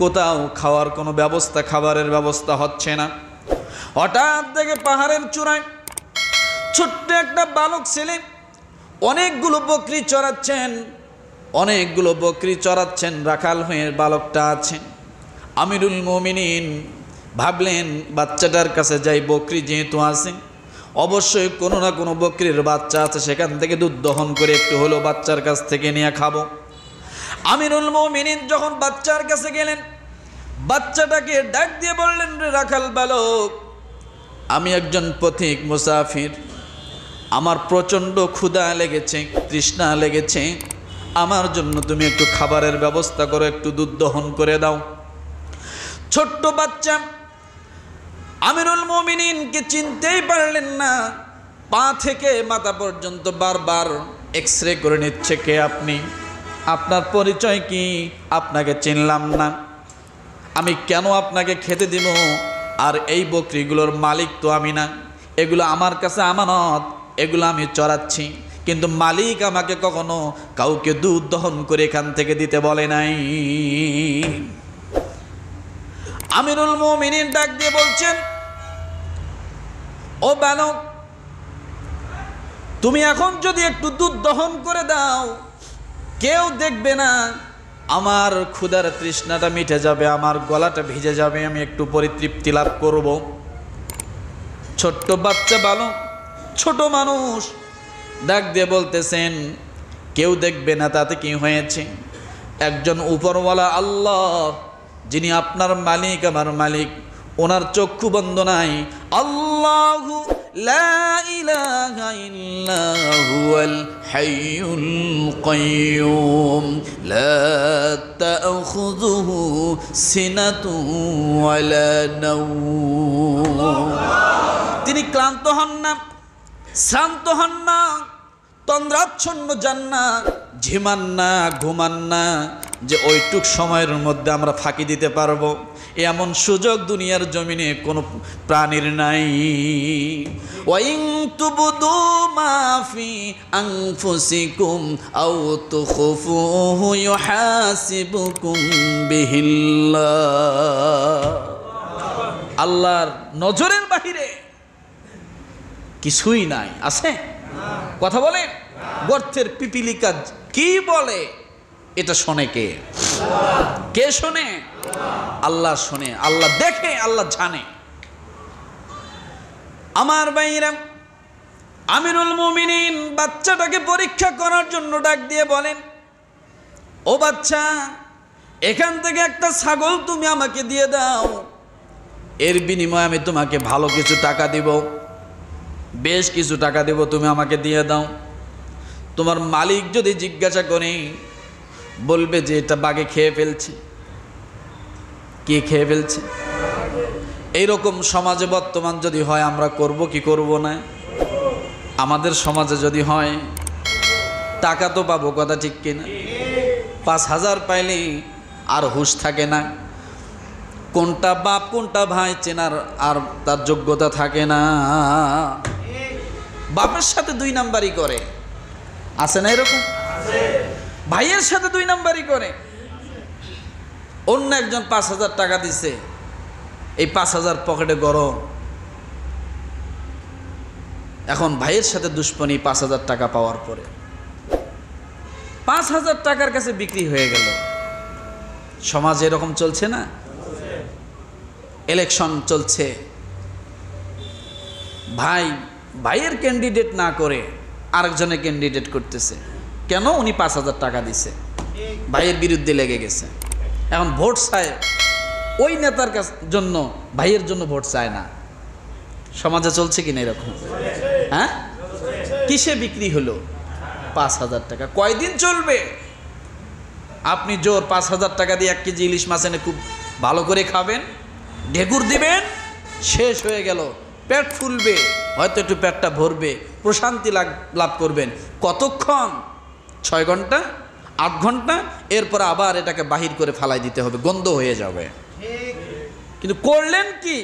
কোথাও খাওয়ার কোনো ব্যবস্থা, খাবারের ব্যবস্থা হচ্ছে না। হঠাৎ দেখে পাহাড়ের চূড়ায় ছোট্ট একটা বালক ছেলে অনেকগুলো বকরি চড়াচ্ছেন, অনেকগুলো বকরি চড়াচ্ছেন, রাখাল হয়ে বালকটা আছেন। আমিরুল মুমিনিন ভাবলেন, বাচ্চাটার কাছে যাই, বকরি যেহেতু আছে অবশ্যই কোনো না কোনো বকরির বাচ্চা আছে, সেখান থেকে দুধ দহন করে একটু হলো বাচ্চার কাছ থেকে নিয়ে খাবো। আমিরুল মুমিনিন যখন বাচ্চার কাছে গেলেন, বাচ্চাটাকে ডাক দিয়ে বললেন, রে রাখাল বালক, আমি একজন পথিক মুসাফির, আমার প্রচণ্ড ক্ষুধা লেগেছে, তৃষ্ণা লেগেছে, আমার জন্য তুমি একটু খাবারের ব্যবস্থা করো, একটু দুধ দহন করে দাও। ছোট্ট বাচ্চা আমিরুল মুমিনিনকে চিনতেই পারলেন না, পা থেকে মাথা পর্যন্ত বারবার এক্সরে করে নিচ্ছে, কে আপনি, আপনার পরিচয় কি, আপনাকে চিনলাম না, আমি কেন আপনাকে খেতে দিব, আর এই বকরিগুলোর মালিক তো আমি না, এগুলো আমার কাছে আমানত, এগুলো আমি চড়াচ্ছি, কিন্তু মালিক আমাকে কখনো কাউকে দুধ দহন করে এখান থেকে দিতে বলে নাই। আমিরুল মুমিনিন ডাক দিয়ে বলছেন, ও বালক, তুমি এখন যদি একটু দুধ দহন করে দাও, কেউ দেখবে না, আমার ক্ষুধার তৃষ্ণাটা মিটে যাবে, আমার গলাটা ভিজে যাবে, আমি একটু পরিতৃপ্তি লাভ করব। ছোট্ট বাচ্চা বালক, ছোট মানুষ ডাক দিয়ে বলতেছেন, কেউ দেখবে না তাতে কি হয়েছে, একজন উপরওয়ালা আল্লাহ, যিনি আপনার মালিক, আমার মালিক, ওনার চক্ষু বন্ধ নাই। আল্লাহু লা ইলাহা ইল্লা হুয়াল হাইয়ুল কাইয়্যুম লা তাখুযুহু সিনাতুন ওয়ালা নাওম। তিনি ক্লান্ত হন না, শ্রান্ত হন না, তন্দ্রাচ্ছন্ন যান না, ঝিমান না, ঘুমান না, যে ওইটুক সময়ের মধ্যে আমরা ফাঁকি দিতে পারবো, এমন সুযোগ দুনিয়ার জমিনে কোনো প্রাণীর নাই। ওয়াইন তুবদু মা ফি আনফুসিকুম আও তুখফুহু ইউহাসিবুকুম বিহিল্লাহ। আল্লাহর নজরের বাহিরে কিছুই নাই, আছে? কথা বলে, গর্তের পিপিলিকা কি বলে এটা শোনে কে? কে শোনে? আল্লাহ শোনে, আল্লাহ দেখে, আল্লাহ জানে। আমার ভাইরা, আমিরুল মুমিনিন বাচ্চাটাকে পরীক্ষা করার জন্য ডাক দিয়ে বলেন, ও বাচ্চা, এখান থেকে একটা ছাগল তুমি আমাকে দিয়ে দাও, এর বিনিময়ে আমি তোমাকে ভালো কিছু টাকা দিব, বেশ কিছু টাকা দেব, তুমি আমাকে দিয়ে দাও। তোমার মালিক যদি জিজ্ঞাসা করে, বলবে যে এটা বাঘে খেয়ে ফেলছে। কি খেয়ে ফেলছে? এইরকম সমাজে বর্তমান যদি হয়, আমরা করব কি করব না? আমাদের সমাজে যদি হয়, টাকা তো পাবো, কথা ঠিক কিনা? 5,000 পাইলেই আর হুঁশ থাকে না, কোনটা বাপ কোনটা ভাই চেনার আর তার যোগ্যতা থাকে না। বাপের সাথে 2 নাম্বারই করে, আছে না এরকম? ভাইয়ের সাথে 2 নাম্বারই করে। অন্য একজন 5,000 টাকা দিছে, এই 5,000 পকেটে গরম, এখন ভাইয়ের সাথে দুশ্মনী 5,000 টাকা পাওয়ার পরে 5,000 টাকার কাছে বিক্রি হয়ে গেল। সমাজ এরকম চলছে না? ইলেকশন চলছে, ভাইয়ের ক্যান্ডিডেট না করে আরেকজনের ক্যান্ডিডেট করতেছে, কেন? উনি 5,000 টাকা দিছে, ভাইয়ের বিরুদ্ধে লেগে গেছে। এখন ভোট চায় ওই নেতার জন্য, ভাইয়ের জন্য ভোট চায় না। সমাজে চলছে কিনা এরকম? হ্যাঁ, কিসে বিক্রি হলো? 5,000 টাকা। কয়দিন চলবে? আপনি জোর 5,000 টাকা দিয়ে 1 কেজি ইলিশ মাছ এনে খুব ভালো করে খাবেন, ঢেকুর দিবেন, শেষ হয়ে গেল। পেট ফুলবে, হয়তো একটু পেটটা ভরবে, প্রশান্তি লাভ করবেন। কতক্ষণ? 6 ঘন্টা, 8 ঘন্টা, এরপর আবার এটাকে বাহির করে ফালাই দিতে হবে, গন্ধ হয়ে যাবে। কিন্তু করলেন কি?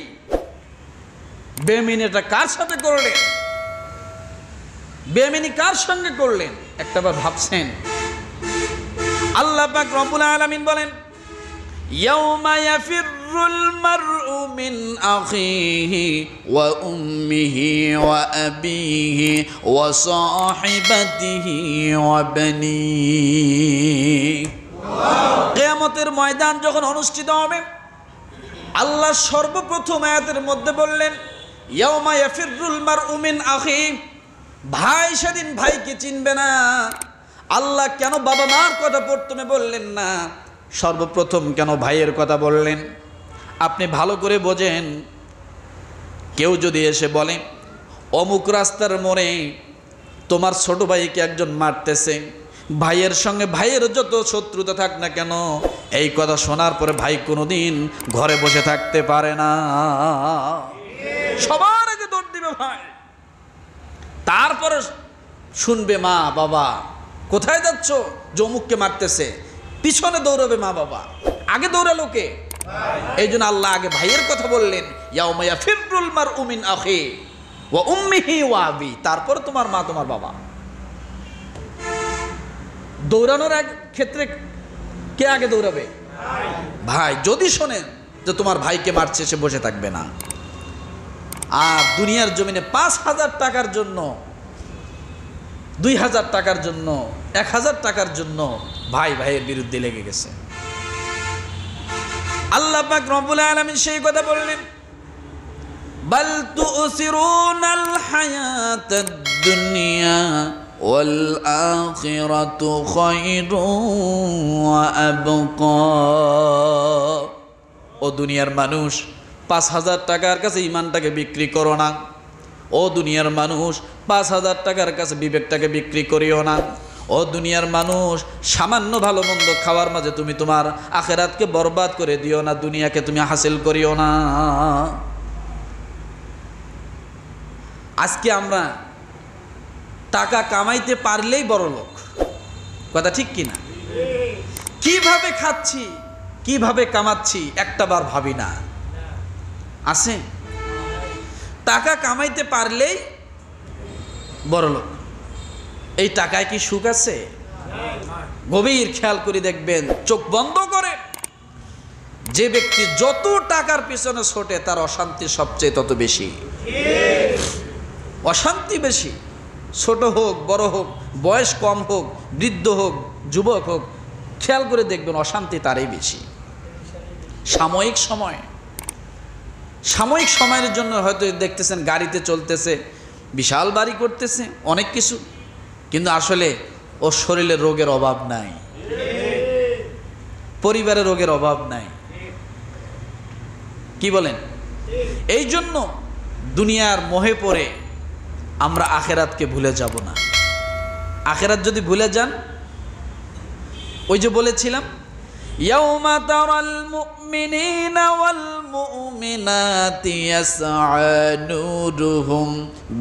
বেমিনিটা কার সাথে করলেন? বেমিনি কার সঙ্গে করলেন? একটাবার ভাবছেন? আল্লাহ পাক রব্বুল আলামিন বলেন, ইয়াউমা ইয়াফিরুল মারউ মিন আখিহি ওয়া উম্মিহি ওয়া আবিহি ওয়া সাহিবাতিহি ওয়া বানিহি। কিয়ামতের ময়দান যখন অনুষ্ঠিত হবে, আল্লাহ সর্বপ্রথম আয়াতের মধ্যে বললেন, ইয়াউমা ইয়াফিরুল মারউ মিন আখিহি, ভাই সেদিন ভাইকে চিনবে না। আল্লাহ কেন বাবা মার কথা প্রথমে বললেন না, সর্বপ্রথম কেন ভাইয়ের কথা বললেন? আপনি ভালো করে বোঝেন। কেউ যদি এসে বলে, অমুক রাস্তার মোড়ে তোমার ছোট ভাইকে একজন মারতেছে, ভাইয়ের সঙ্গে ভাইয়ের যত শত্রুতা থাক না কেন, এই কথা শোনার পরে ভাই কোনোদিন ঘরে বসে থাকতে পারে না, সবার আগে দৌড় দিবে ভাই। তারপরে শুনবে মা বাবা, কোথায় যাচ্ছ? জমুককে মারতেছে, পিছনে দৌড়াবে মা বাবা, আগে দৌড়ালো কে? এই জন্য আল্লাহ আগে ভাইয়ের কথা বললেন, ইয়াউমা ইয়াফিরুল মারউ মিন আখিহি ওয়া উম্মিহি ওয়া আবি, তারপর তোমার মা তোমার বাবা। দৌড়ানোর ক্ষেত্রে কে আগে দৌড়াবে? ভাই। যদি শোনেন যে তোমার ভাইকে মারছে, সে বসে থাকবে না। আর দুনিয়ার জমিনে 5,000 টাকার জন্য, 2,000 টাকার জন্য, 1,000 টাকার জন্য ভাই ভাইয়ের বিরুদ্ধে লেগে গেছে। আল্লাহ পাক রব্বুল আলামিন সেই কথা বললেন, বাল তুসিরুনাল হায়াতাদ দুনিয়া ওয়াল আখিরাতু খায়রুন ওয়া আবকা। ও দুনিয়ার মানুষ, 5,000 টাকার কাছে ইমানটাকে বিক্রি করো না। ও দুনিয়ার মানুষ, 5,000 টাকার কাছে বিবেকটাকে বিক্রি করিও না। ও দুনিয়ার মানুষ, সামান্য ভালো মন্দ খাওয়ার মাঝে তুমি তোমার আখেরাতকে বরবাদ করে দিও না, দুনিয়াকে তুমি হাসিল করিও না। আজকে আমরা টাকা কামাইতে পারলেই বড় লোক, কথা ঠিক কিনা? কিভাবে খাচ্ছি, কিভাবে কামাচ্ছি, একটাবার ভাবি না। আছে টাকা কামাইতে পারলেই বড় লোক। এই টাকায় কি সুখ আছে? গভীর খেয়াল করে দেখবেন, চোখ বন্ধ করে যে ব্যক্তি যত টাকার পিছনে ছোটে, তার অশান্তি সবচেয়ে তত বেশি। অশান্তি বেশি, ছোট হোক বড় হোক, বয়স কম হোক বৃদ্ধ হোক যুবক হোক, খেয়াল করে দেখবেন অশান্তি তারই বেশি। সাময়িক সময়ের জন্য হয়তো দেখতেছেন গাড়িতে চলতেছে, বিশাল বাড়ি করতেছে, অনেক কিছু, কিন্তু আসলে ওর শরীরে রোগের অভাব নাই, পরিবারে রোগের অভাব নাই। কি বলেন? এই জন্য দুনিয়ার মোহে পড়ে আমরা আখেরাতকে ভুলে যাব না। আখেরাত যদি ভুলে যান, ওই যে বলেছিলাম, ইয়াউমা তারাল মুমিনিনা ওয়াল মুমিনাতি ইয়াসআ নূরুহুম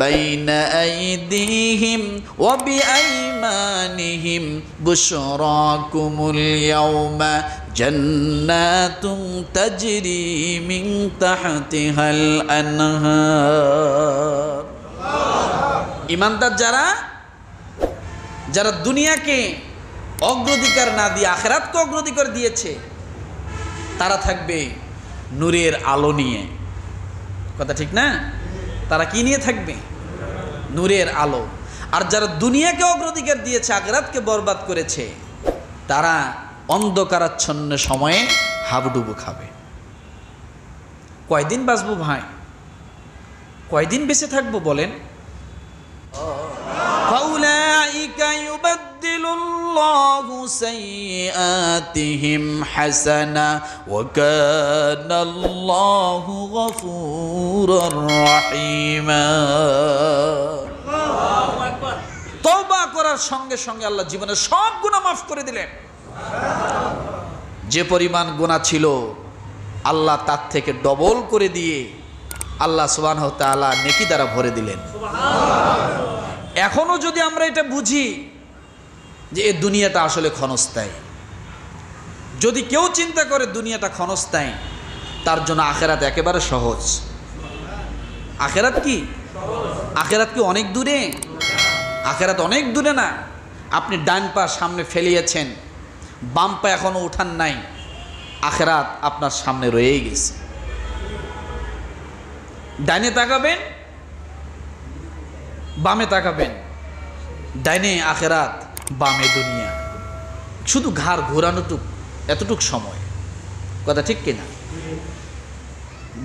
বাইনা আইদিহিম ওয়া বিআইমানিহিম বুশরাকুমুল ইয়াউমা জান্নাতুন তাজরি মিন তাহতিহাল আনহার। ঈমানদার যারা দুনিয়াকে অগ্রাধিকার না দিয়ে আখিরাতকে অগ্রাধিকার দিয়েছে, তারা থাকবে নূরের আলো নিয়ে। কথা ঠিক না? তারা কি নিয়ে থাকবে? নূরের আলো। আর যারা দুনিয়াকে অগ্রাধিকার দিয়েছে, আখিরাতকে বরবাদ করেছে, তারা অন্ধকারাচ্ছন্ন সময়ে হাবুডুবু খাবে। কয়দিন বাঁচবো ভাই? কয়দিন বেঁচে থাকবো বলেন? ফাউলাইকা ইউবাদদিলুল্লাহু সাইয়্যাতিহিম হাসানা ওয়া কানাল্লাহু গফুরুর রহিমা। তওবা করার সঙ্গে সঙ্গে আল্লাহ জীবনের সব গুনাহ মাফ করে দিলেন। যে পরিমাণ গুনাহ ছিল আল্লাহ তার থেকে ডবল করে দিয়ে আল্লাহ সুবহানাহু ওয়া তাআলা নেকি দ্বারা ভরে দিলেন। এখনো যদি আমরা এটা বুঝি যে এই দুনিয়াটা আসলে ক্ষণস্থায়ী, যদি কেউ চিন্তা করে দুনিয়াটা ক্ষণস্থায়ী, তার জন্য আখিরাত একেবারে সহজ। আখিরাত কি? আখিরাত কি অনেক দূরে? আখিরাত অনেক দূরে না। আপনি ডান পা সামনে ফেলিয়েছেন, বাম পা এখনো উঠান নাই, আখিরাত আপনার সামনে রয়েই গেছে। ডাইনে তাকাবেন, বামে তাকাবেন, ডাইনে আখিরাত, বামে দুনিয়া। শুধু ঘাড় ঘোরানোটুক, এতটুক সময়। কথা ঠিক কিনা?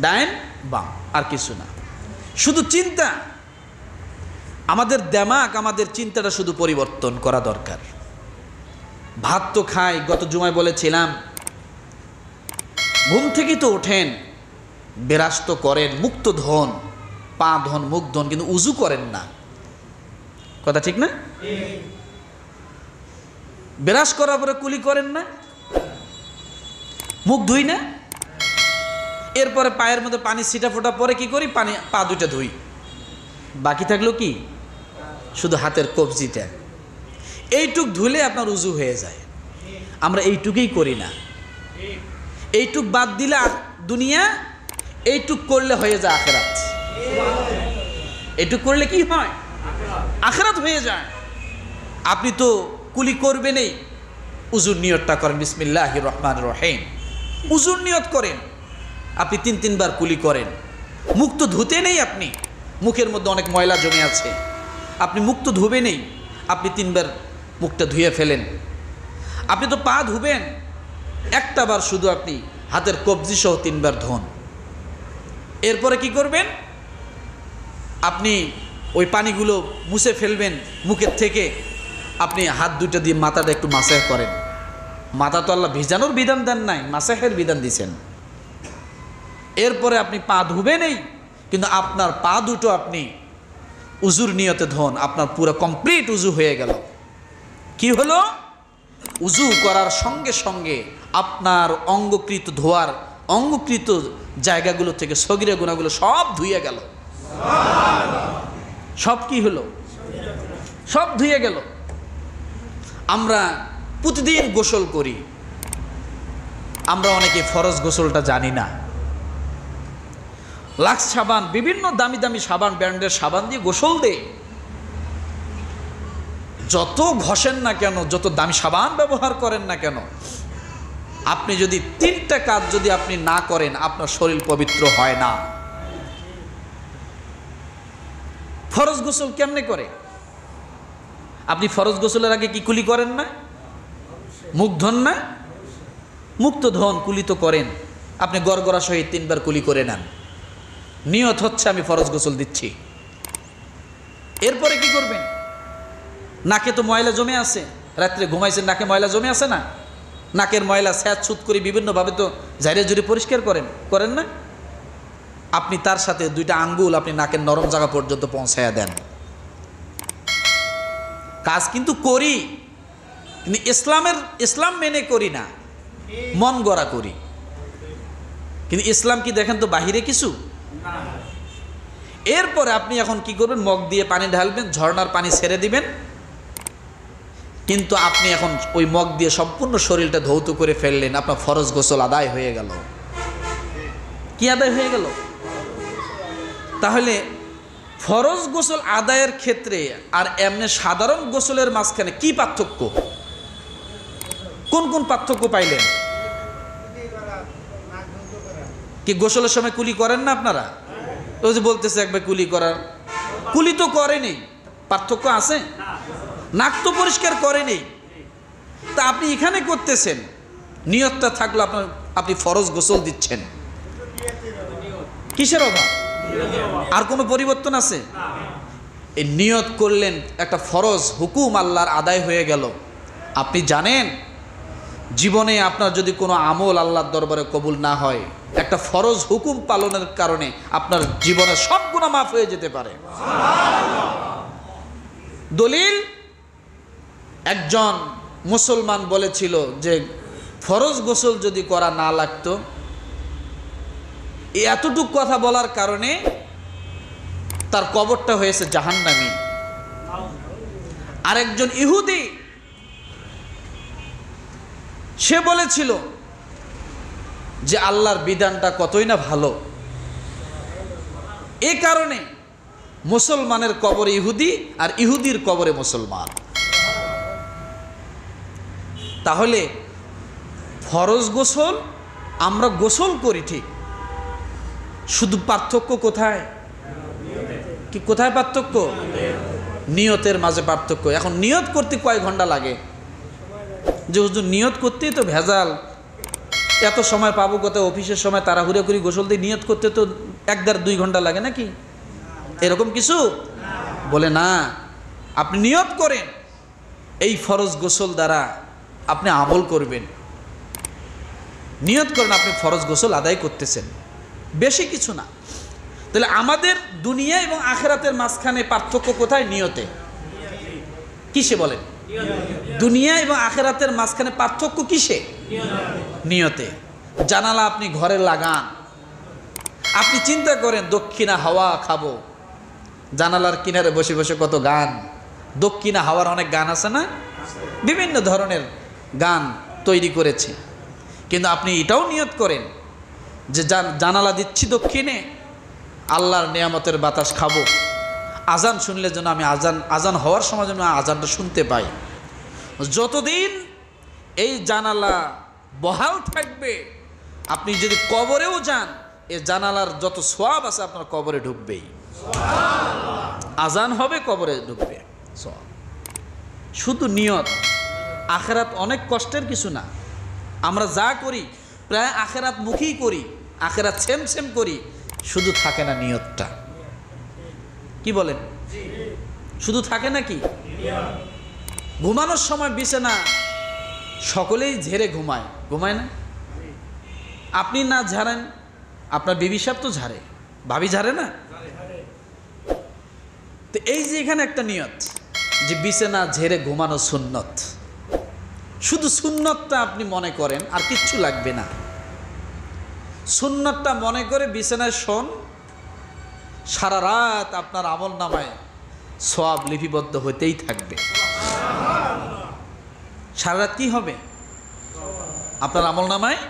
ডাইন বাম, আর কিছু না। শুধু চিন্তা, আমাদের দেমাগ, আমাদের চিন্তাটা শুধু পরিবর্তন করা দরকার। ভাত তো খাই, গত জুমায় বলেছিলাম, ঘুম থেকেই তো ওঠেন, বেরাস তো করেন, মুখ তো ধোন, পা ধোন, মুখ ধোন, কিন্তু উজু করেন না। কথা ঠিক না? বেরাস করার পরে কুলি করেন না, মুখ ধুই না, এরপরে পায়ের মধ্যে পানি ছিটা ফোটা পরে কি করি? পানি, পা দুইটা ধুই। বাকি থাকলো কি? শুধু হাতের কবজিটা। এইটুক ধুলে আপনার উজু হয়ে যায়। আমরা এইটুকুই করি না। এইটুক বাদ দিলে দুনিয়া, এইটুক করলে হয়ে যায় আখিরাত। এইটুক করলে কি হয়? আখিরাত হয়ে যায়। আপনি তো কুলি করবেনই, উজুর নিয়তটা করেন, বিসমিল্লাহির রহমানির রহিম, উজুর নিয়ত করেন। আপনি 3 বার কুলি করেন। মুখ তো ধুতে নেই, আপনি মুখের মধ্যে অনেক ময়লা জমে আছে, আপনি মুখ তো ধুবে নেই, আপনি 3 বার মুখটা ধুয়ে ফেলেন। আপনি তো পা ধুবেন, একটা বার শুধু আপনি হাতের কবজি সহ 3 বার ধোন। এরপরে কি করবেন? আপনি ওই পানিগুলো মুছে ফেলবেন মুখের থেকে। আপনি হাত দুইটা দিয়ে মাথাটা একটু মাসাহ করেন। মাথা তো আল্লাহ ভিজানোর বিধান দেন নাই, মাসাহের বিধান দিয়েছেন। এরপরে আপনি পা ধুবেনই, কিন্তু আপনার পা দুটো আপনি উজুর নিয়তে ধোন। আপনার পুরো কমপ্লিট উজু হয়ে গেল। কি হলো? উজু করার সঙ্গে সঙ্গে আপনার অঙ্গকৃত ধোয়ার, অঙ্গকৃত জায়গাগুলো থেকে সগীরা গুনাহগুলো সব ধুয়ে গেল। সব কি হলো? সব ধুয়ে গেল। আমরা প্রতিদিন গোসল করি, আমরা অনেকে ফরজ গোসলটা জানি না। লাক্স সাবান, বিভিন্ন দামি দামি সাবান, ব্র্যান্ডের সাবান দিয়ে গোসল দেয়। যত ঘষেন না কেন, যত দামি সাবান ব্যবহার করেন না কেন, আপনি যদি 3টা কাজ যদি আপনি না করেন, আপনার শরীর পবিত্র হয় না। ফরজ গোসল কেমনে করে? আপনি ফরজ গোসলের আগে কি কুলি করেন না? মুখ ধোন না? মুখ তো ধোন, কুলি তো করেন। আপনি গড়গড়া সহিত 3 বার কুলি করে নেন। নিয়ত হচ্ছে আমি ফরজ গোসল দিচ্ছি। এরপরে কি করবেন? নাকে তো ময়লা জমে আছে, রাত্রে ঘুমাইছেন, নাকে ময়লা জমে আছে না? নাকের ময়লা স্যাঁত ছুত করে বিভিন্নভাবে তো জাইরে জুড়ে পরিষ্কার করেন না? আপনি তার সাথে 2টা আঙ্গুল আপনি নাকের নরম জায়গা পর্যন্ত পৌঁছায়া দেন। কাজ কিন্তু করি, কিন্তু ইসলাম মেনে করি না, মন গড়া করি। কিন্তু ইসলাম কি দেখেন তো বাহিরে কিছু। এরপরে আপনি এখন কি করবেন? মগ দিয়ে পানি ঢালবেন, ঝর্ণার পানি ছেড়ে দিবেন, কিন্তু আপনি এখন ওই মগ দিয়ে সম্পূর্ণ শরীরটা ধৌত করে ফেললেন, আপনার ফরজ গোসল আদায় হয়ে গেল। কি আদায় হয়ে গেল? তাহলে ফরজ গোসল আদায়ের ক্ষেত্রে আর এমনি সাধারণ গোসলের মাঝখানে কি পার্থক্য? কোন কোন পার্থক্য পাইলেন? কি গোসলের সময় কুলি করেন না আপনারা? ওই যে বলতেছে একবার কুলি করার, কুলি তো করেনি, পার্থক্য আছে? নাক তো পরিষ্কার করেনি, তা আপনি এখানে করতেছেন, নিয়তটা থাকলো আপনার, আপনি ফরজ গোসল দিচ্ছেন। কিসের অভাব? আর কোনো পরিবর্তন আছে? এই নিয়ত করলেন, একটা ফরজ হুকুম আল্লাহর আদায় হয়ে গেল। আপনি জানেন জীবনে আপনার যদি কোনো আমল আল্লাহর দরবারে কবুল না হয়, একটা ফরজ হুকুম পালনের কারণে আপনার জীবনের সব গুনাহ মাফ হয়ে যেতে পারে। দলিল, একজন মুসলমান বলেছিল যে ফরজ গোসল যদি করা না লাগতো, এতটুক কথা বলার কারণে তার কবরটা হয়েছে জাহান্নামী। আরেকজন ইহুদি, সে বলেছিল যে আল্লাহর বিধানটা কতই না ভালো, এ কারণে মুসলমানের কবরে ইহুদি আর ইহুদির কবরে মুসলমান। তাহলে ফরজ গোসল আমরা গোসল করি ঠিক, শুধু পার্থক্য কোথায়? কি কোথায় পার্থক্য? নিয়তের মাঝে পার্থক্য। এখন নিয়ত করতে কয় ঘন্টা লাগে? যে হুজুর নিয়ত করতেই তো ভেজাল, এত সময় পাবো কোথায়? অফিসের সময় তাড়াহুড়ো করে গোসল দিয়ে নিয়ত করতে তো 1-2 ঘন্টা লাগে নাকি? এরকম কিছু বলে না। আপনি নিয়ত করেন, এই ফরজ গোসল দ্বারা আপনি আমল করবেন। নিয়ত করেন আপনি ফরজ গোসল আদায় করতেছেন, বেশি কিছু না। তাহলে আমাদের দুনিয়া এবং আখিরাতের মাঝখানে পার্থক্য কোথায়? নিয়তে। কিসে বলেন? দুনিয়া এবং আখিরাতের মাঝখানে পার্থক্য কিসে? নিয়তে। জানালা আপনি ঘরে লাগান, আপনি চিন্তা করেন দক্ষিণা হাওয়া খাবো, জানালার কিনারে বসে বসে কত গান, দক্ষিণা হাওয়ার অনেক গান আছে না, বিভিন্ন ধরনের গান তৈরি করেছে। কিন্তু আপনি এটাও নিয়ত করেন যে জানালা দিচ্ছি দক্ষিণে, আল্লাহর নিয়ামতের বাতাস খাবো, আজান শুনলে যেন আমি আজান হওয়ার সময় যেন আজানটা শুনতে পাই। যতদিন এই জানালা বহাল থাকবে, আপনি যদি কবরেও যান, এই জানালার যত সওয়াব আছে আপনার কবরে ঢুকবেই। আজান হবে, কবরে ঢুকবে সওয়াব। শুধু নিয়ত। আখিরাত অনেক কষ্টের কিছু না। আমরা যা করি প্রায় আখিরাত মুখী করি, আখিরাত সেম সেম করি, শুধু থাকে না নিয়তটা। কি বলেন? শুধু থাকে না কি? ঘুমানোর সময় বিছানা সকলেই ঝেড়ে ঘুমায়, ঘুমায় না? আপনি না ঝাড়েন, আপনার বিবি সাহেব তো ঝাড়ে, ভাবি ঝাড়ে না? তো এই যে এখানে একটা নিয়ত যে বিছানা ঝেড়ে ঘুমানো সুন্নত, শুধু সুন্নতটা আপনি মনে করেন, আর কিচ্ছু লাগবে না। সুন্নতটা মনে করে বিছানায় শোন, সারা রাত আপনার আমল নামায় সওয়াব লিপিবদ্ধ হতেই থাকবে। সারা রাত কি হবে আপনার আমল নামায়?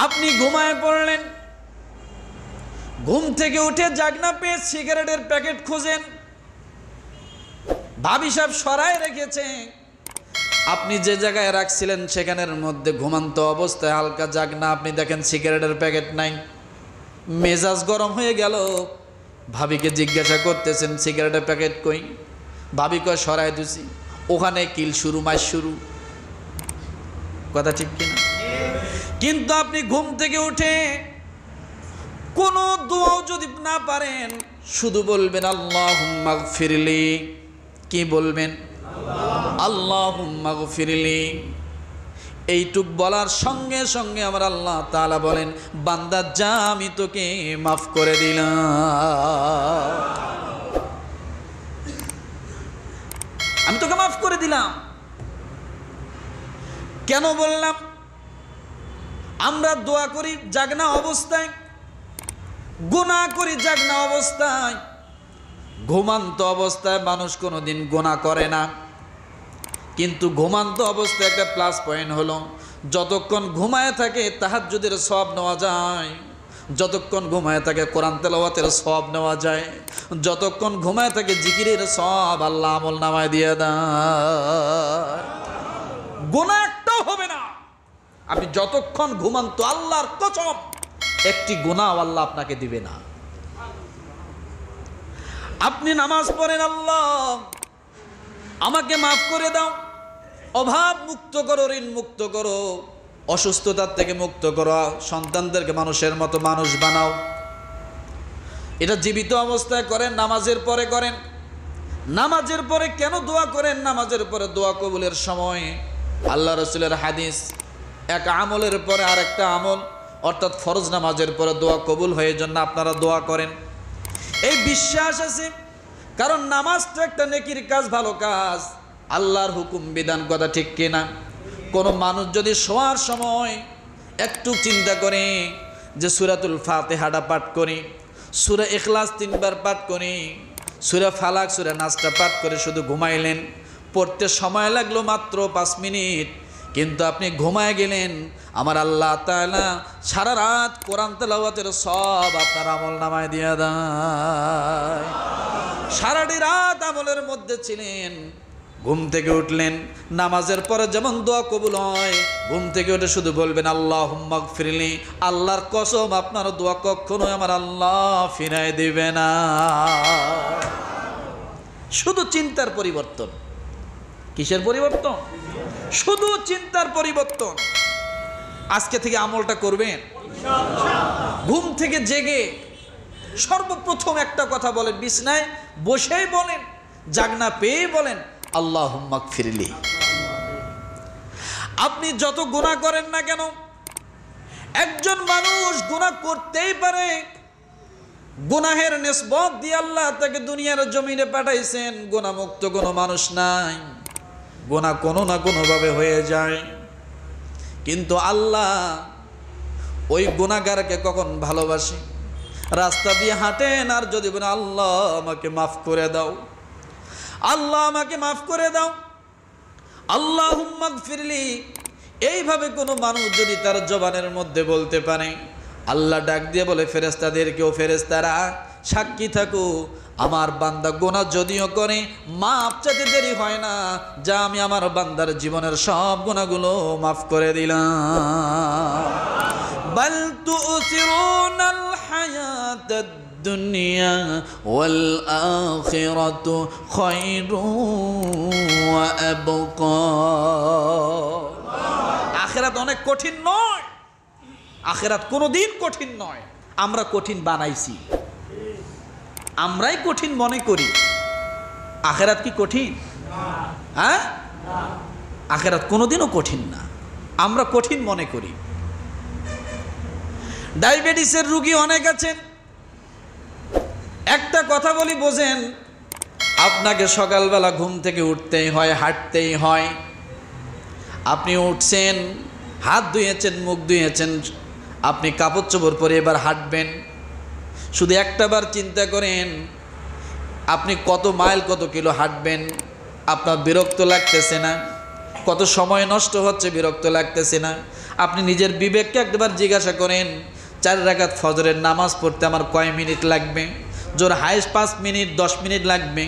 আপনি ঘুমায় পড়লেন, ঘুম থেকে উঠে জাগনা পেয়ে সিগারেটের প্যাকেট খোঁজেন, ভাবি সাহেব সরায় রেখেছে, আপনি যে জায়গায় রাখছিলেন সেখানের মধ্যে ঘুমান্ত অবস্থায় হালকা জাগনা, আপনি দেখেন সিগারেটের প্যাকেট নাই। মেজাজ গরম হয়ে গেল, ভাবিকে জিজ্ঞাসা করতেছেন সিগারেটের প্যাকেট কই? ভাবি কয় সরাই দিছি। ওখানে কিল শুরু, মাস শুরু। কথা ঠিক কিনা? কিন্তু আপনি ঘুম থেকে উঠে কোনো দোয়াও যদি না পারেন, শুধু বলবেন আল্লাহুম্মা গফিরলি। কি বলবেন? আল্লাহুম্মা গফিরলি। এইটুক বলার সঙ্গে সঙ্গে আমার আল্লাহ তাআলা বলেন, বান্দা যা, আমি তোকে মাফ করে দিলাম। আমি তোকে মাফ করে দিলাম। কেন বললাম? আমরা দোয়া করি জাগনা অবস্থায়, গুনাহ করি জাগনা অবস্থায়। ঘুমান্ত অবস্থায় মানুষ কোনোদিন গুনাহ করে না, কিন্তু ঘুমান্ত অবস্থায় একটা প্লাস পয়েন্ট হলো, যতক্ষণ ঘুমায় থাকে তাহাজ্জুদের সওয়াব নেওয়া যায়, যতক্ষণ ঘুমায় থাকে কোরআন তেলাওয়াতের সওয়াব নেওয়া যায়, যতক্ষণ ঘুমায় থাকে জিকিরের সওয়াব আল্লাহ আমল নামায় দিয়ে দেয়। গুনাহ একটাও হবে না। আপনি যতক্ষণ ঘুমান্ত, আল্লাহর কসম একটি গুনাহ আল্লাহ আপনাকে দিবে না। আপনি নামাজ পড়েন, আল্লাহ আমাকে মাফ করে দাও, অভাব মুক্ত করো, ঋণ মুক্ত করো, অসুস্থতার থেকে মুক্ত করো, সন্তানদেরকে মানুষের মতো মানুষ বানাও। এটা জীবিত অবস্থায় করেন, নামাজের পরে করেন। নামাজের পরে কেন দোয়া করেন? নামাজের পরে দোয়া কবুলের সময় আল্লাহ রসুলের হাদিস, এক আমলের পরে আরেকটা আমল, অর্থাৎ ফরজ নামাজের পরে দোয়া কবুল হয়ে জন্য আপনারা দোয়া করেন, এই বিশ্বাস আছে। কারণ নামাজটা একটা নেকির কাজ, ভালো কাজ, আল্লাহর হুকুম বিধান, কথা ঠিক কিনা? কোনো মানুষ যদি শোয়ার সময় একটু চিন্তা করে যে সূরাতুল ফাতিহাটা পাঠ করি, সূরা ইখলাস 3 বার পাঠ করি, সূরা ফালাক, সূরা নাসটা পাঠ করে শুধু ঘুমাইলেন, পড়তে সময় লাগলো মাত্র 5 মিনিট, কিন্তু আপনি ঘুমায় গেলেন, আমার আল্লাহ তাআলা সারা রাত কোরআন তেলাওয়াতের সব আপনার আমল নামায় দিয়ে দেয়। সারাটি রাত আমলের মধ্যে ছিলেন, ঘুম থেকে উঠলেন, নামাজের পরে যেমন দোয়া কবুল হয়, ঘুম থেকে উঠে শুধু বলবেন আল্লাহুম্মা গফিরলি, আল্লাহর কসম আপনার দোয়া কখনোই আমার আল্লাহ ফিরায় দিবে না। শুধু চিন্তার পরিবর্তন। কিসের পরিবর্তন? শুধু চিন্তার পরিবর্তন। আজকে থেকে আমলটা করবেন। ঘুম থেকে জেগে সর্বপ্রথম একটা কথা বলেন, বিছনায় বসেই বলেন, জাগনা পেয়ে বলেন আল্লাহুম্মা গফিরলি। আপনি যত গুনাহ করেন না কেন, একজন মানুষ গুনাহ করতেই পারে, গুনাহের নিসবত দিয়ে আল্লাহ তাকে দুনিয়ার জমিনে পাঠাইছেন, গুনাহমুক্ত কোনো মানুষ নাই, গুনাহ কোনো না কোনোভাবে হয়ে যায়। কিন্তু আল্লাহ ওই গুনাহগারকে কখন ভালোবাসে? রাস্তা দিয়ে হাঁটেন আর যদি বলেন আল্লাহ আমাকে মাফ করে দাও, আল্লাহ আমাকে মাফ করে দাও, আল্লাহুম্মা গফিরলি, এইভাবে কোনো মানুষ যদি তার জবানের মধ্যে বলতে পারে, আল্লাহ ডাক দিয়ে বলে ফেরেশতাদেরকেও, ফেরেশতারা সাক্ষী থাকো, আমার বান্দা গুনাহ যদিও করে মাফ চাইতে দেরি হয় না, যা আমি আমার বান্দার জীবনের সব গুনাহগুলো মাফ করে দিলাম। বাল তুসিরুনাল হায়াতাদ দুনিয়া ওয়াল আখিরাতু খায়রুন ওয়া আবকা। আখিরাত অনেক কঠিন নয়, আখিরাত কোনোদিন কঠিন নয়, আমরা কঠিন বানাইছি, আমরাই কঠিন মনে করি। আখিরাত কি কঠিন? হ্যাঁ, আখিরাত কোনোদিনও কঠিন না, আমরা কঠিন মনে করি। ডায়াবেটিসের রোগী অনেক আছেন। একটা কথা বলি বোঝেন, আপনাকে সকালবেলা ঘুম থেকে উঠতেই হয়, হাঁটতেই হয়। আপনি উঠছেন, হাত ধুয়েছেন, মুখ ধুয়েছেন, আপনি কাপড় চোপড় পরে এবার হাঁটবেন। শুধু একটাবার চিন্তা করেন আপনি কত মাইল কত কিলো হাঁটবেন। আপনার বিরক্ত লাগতেছে না? কত সময় নষ্ট হচ্ছে, বিরক্ত লাগতেছে না? আপনি নিজের বিবেককে একবার জিজ্ঞাসা করেন, 4 রাকাত ফজরের নামাজ পড়তে আমার কয় মিনিট লাগবে? জোর হাইস্ট 5 মিনিট 10 মিনিট লাগবে,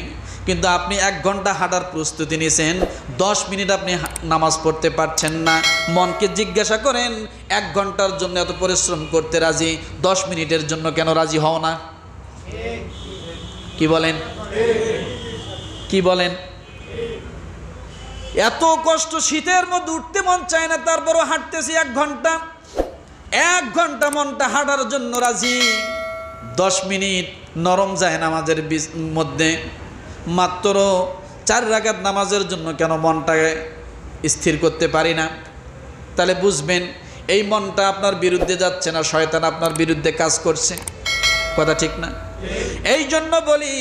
কিন্তু আপনি 1 ঘন্টা হাঁটার প্রস্তুতি নিয়েছেন, 10 মিনিট আপনি নামাজ পড়তে পারছেন না। মনকে জিজ্ঞাসা করেন, 1 ঘন্টার জন্য এত পরিশ্রম করতে রাজি, 10 মিনিটের জন্য কেন রাজি হও না? কি বলেন? কি বলেন? এত কষ্ট, শীতের মধ্যে উঠতে মন চায় না, তারপরও হাঁটতেছি 1 ঘন্টা। 1 ঘন্টা মনটা হাঁটার জন্য রাজি, 10 মিনিট নরম যায় নামাজের মধ্যে, মাত্র 4 রাকাত নামাজের জন্য কেন মনটাকে স্থির করতে পারি না? তাহলে বুঝবেন এই মনটা আপনার বিরুদ্ধে যাচ্ছে না, শয়তান আপনার বিরুদ্ধে কাজ করছে। কথা ঠিক না? এই জন্য বলি,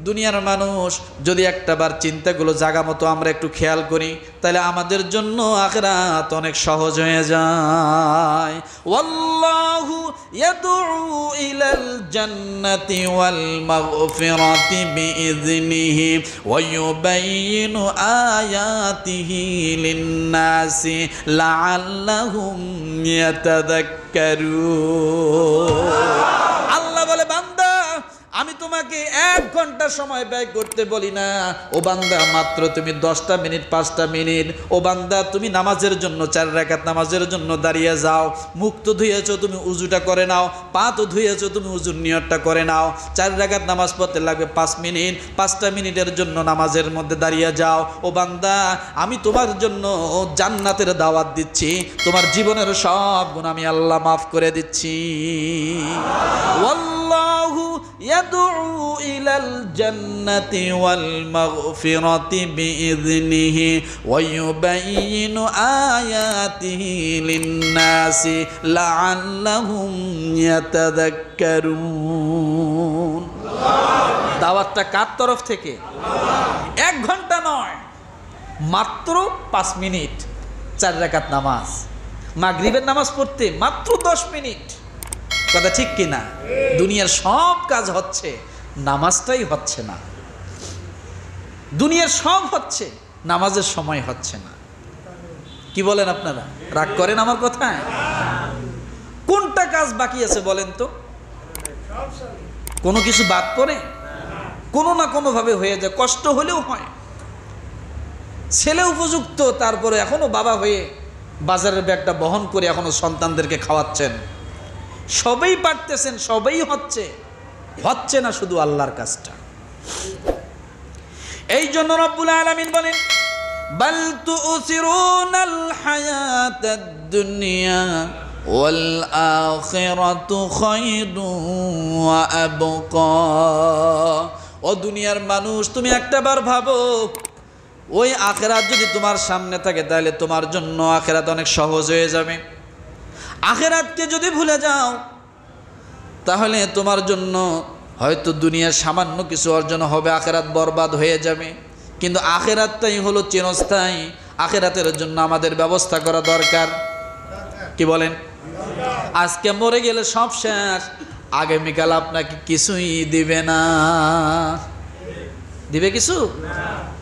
দুনিয়ার মানুষ যদি একটাবার চিন্তাগুলো জাগা মতো আমরা একটু খেয়াল করি, তাহলে আমাদের জন্য আখিরাত অনেক সহজ হয়ে যায়। ওয়াল্লাহু ইয়াদউ ইলাল জান্নাতি ওয়াল মাগফিরাতি বিইযনিহি ওয়া ইউবাইয়িনু আয়াতিহি লিন-নাসি লাআল্লাহুম ইয়াতাযাক্কারুন। আল্লাহ বলে, বান্দা আমি তোমাকে 1 ঘন্টা সময় ব্যয় করতে বলি না। ও বান্দা মাত্র তুমি 10টা মিনিট 5টা মিনিট, ও বান্দা তুমি নামাজের জন্য 4 রাকাত নামাজের জন্য দাঁড়িয়ে যাও। মুখ তো ধুয়েছো, তুমি উজুটা করে নাও। পা তো ধুয়েছো, তুমি উজুর নিয়তটা করে নাও। 4 রাকাত নামাজ পড়তে লাগবে 5 মিনিট, 5টা মিনিটের জন্য নামাজের মধ্যে দাঁড়িয়ে যাও। ও বান্দা আমি তোমার জন্য জান্নাতের দাওয়াত দিচ্ছি, তোমার জীবনের সব গুনাহ আমি আল্লাহ মাফ করে দিচ্ছি। ওয়াল্লাহু ইয়াদউ ইলাল জান্নাতি ওয়াল মাগফিরাতি বিইযনিহি ওয়া ইউবাইয়িনু আয়াতিহি লিন-নাসি লাআল্লাহুম ইয়াতাযাক্কারুন। দাওয়াতটা কার তরফ থেকে? 1 ঘন্টা নয়, মাত্র 5 মিনিট 4 রাকাত নামাজ। মাগরিবের নামাজ পড়তে মাত্র 10 মিনিট। কথা ঠিক কিনা? দুনিয়ার সব কাজ হচ্ছে, নামাজটাই হচ্ছে না। দুনিয়ার সব হচ্ছে, নামাজের সময় হচ্ছে না। কি বলেন আপনারা? রাগ করেন আমার কথায়? কোনটা কাজ বাকি আছে বলেন তো? কোনো কিছু বাদ পড়ে? কোনো না কোনো ভাবে হয়ে যায়, কষ্ট হলেও হয়। ছেলে উপযুক্ত, তারপরে এখনো বাবা হয়ে বাজারের ব্যাগটা বহন করে এখনো সন্তানদেরকে খাওয়াচ্ছেন। সবাই পারতেছেন, সবাই হচ্ছে না শুধু আল্লাহর কাজটা। এই জন্য রব্বুল আলামিন বলেন, বাল তুসিরুনাল হায়াতাদ দুনিয়া ওয়াল আখিরাতু খায়রুন ওয়া আবকা। ও দুনিয়ার মানুষ, তুমি একটাবার ভাবো, ওই আখিরাত যদি তোমার সামনে থাকে তাহলে তোমার জন্য আখিরাত অনেক সহজ হয়ে যাবে। আখিরাতকে যদি ভুলে যাও তাহলে তোমার জন্য হয়তো দুনিয়ার সামান্য কিছু অর্জন হবে, আখিরাত বরবাদ হয়ে যাবে। কিন্তু আখিরাতটাই হলো চিরস্থায়ী। আখিরাতের জন্য আমাদের ব্যবস্থা করা দরকার। কি বলেন? আজকে মরে গেলে সব শেষ, আগামীকাল আপনাকে কিছুই দিবে না। দিবে কিছু?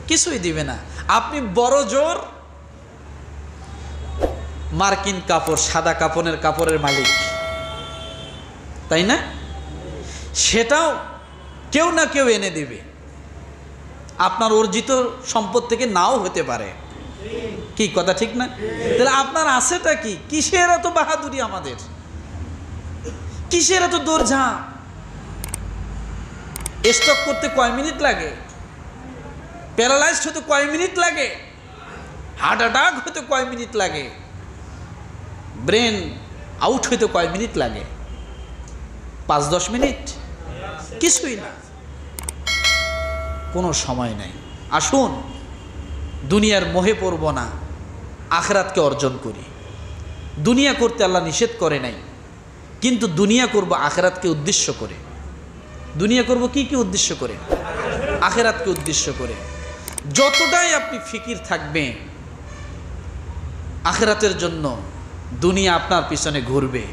কিছুই দিবে না। আপনি বড় জোর মার্কিন কাপড়, সাদা কাপড়ের মালিক, তাই না? সেটাও কেউ না কেউ এনে দিবে। আপনার অর্জিত সম্পদ থেকে নাও হতে পারে। কি কথা ঠিক না? তাহলে আপনার আছেটা কি? কিসের এত বাহাদুরি আমাদের? কিসের এত দৌড়ঝাঁপ? স্টক করতে কয় মিনিট লাগে? প্যারালাইজড হতে কয় মিনিট লাগে? হার্ট অ্যাটাক হতে কয় মিনিট লাগে? ব্রেন আউট হইতে কয় মিনিট লাগে? 5-10 মিনিট? কিছুই না, কোনো সময় নাই। আসুন দুনিয়ার মোহে পড়ব না, আখিরাতকে অর্জন করি। দুনিয়া করতে আল্লাহ নিষেধ করে নাই, কিন্তু দুনিয়া করব আখিরাতকে উদ্দেশ্য করে। দুনিয়া করব কি কি উদ্দেশ্য করে? আখিরাতকে উদ্দেশ্য করে। যতটাই আপনি ফিকির থাকবে আখিরাতের জন্য, দুনিয়া আপনার পিছনে ঘুরবে।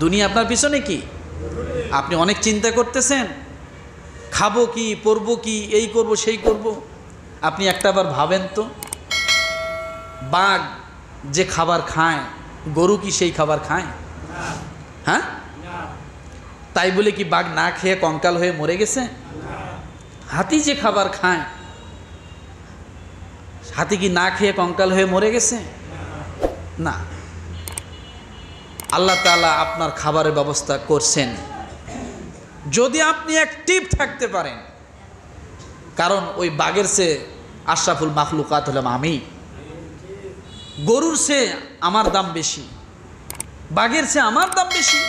দুনিয়া আপনার পিছনে কি? আপনি অনেক চিন্তা করতেছেন, খাবো কি, পরবো কি, এই করব সেই করব। আপনি একটাবার ভাবেন তো, বাঘ যে খাবার খায়, গরু কি সেই খাবার খায়? হ্যাঁ? তাই বলে কি বাঘ না খেয়ে কঙ্কাল হয়ে মরে গেছে? হাতি যে খাবার খায়, হাতি কি না খেয়ে কঙ্কাল হয়ে মরে গেছে? না। আল্লাহ তাআলা আপনার খাবারের ব্যবস্থা করছেন যদি আপনি অ্যাক্টিভ থাকতে পারেন। কারণ ওই বাঘের চেয়ে আশরাফুল মাখলুকাত হলাম আমি। গরুর চেয়ে আমার দাম বেশি, বাঘের চেয়ে আমার দাম বেশি,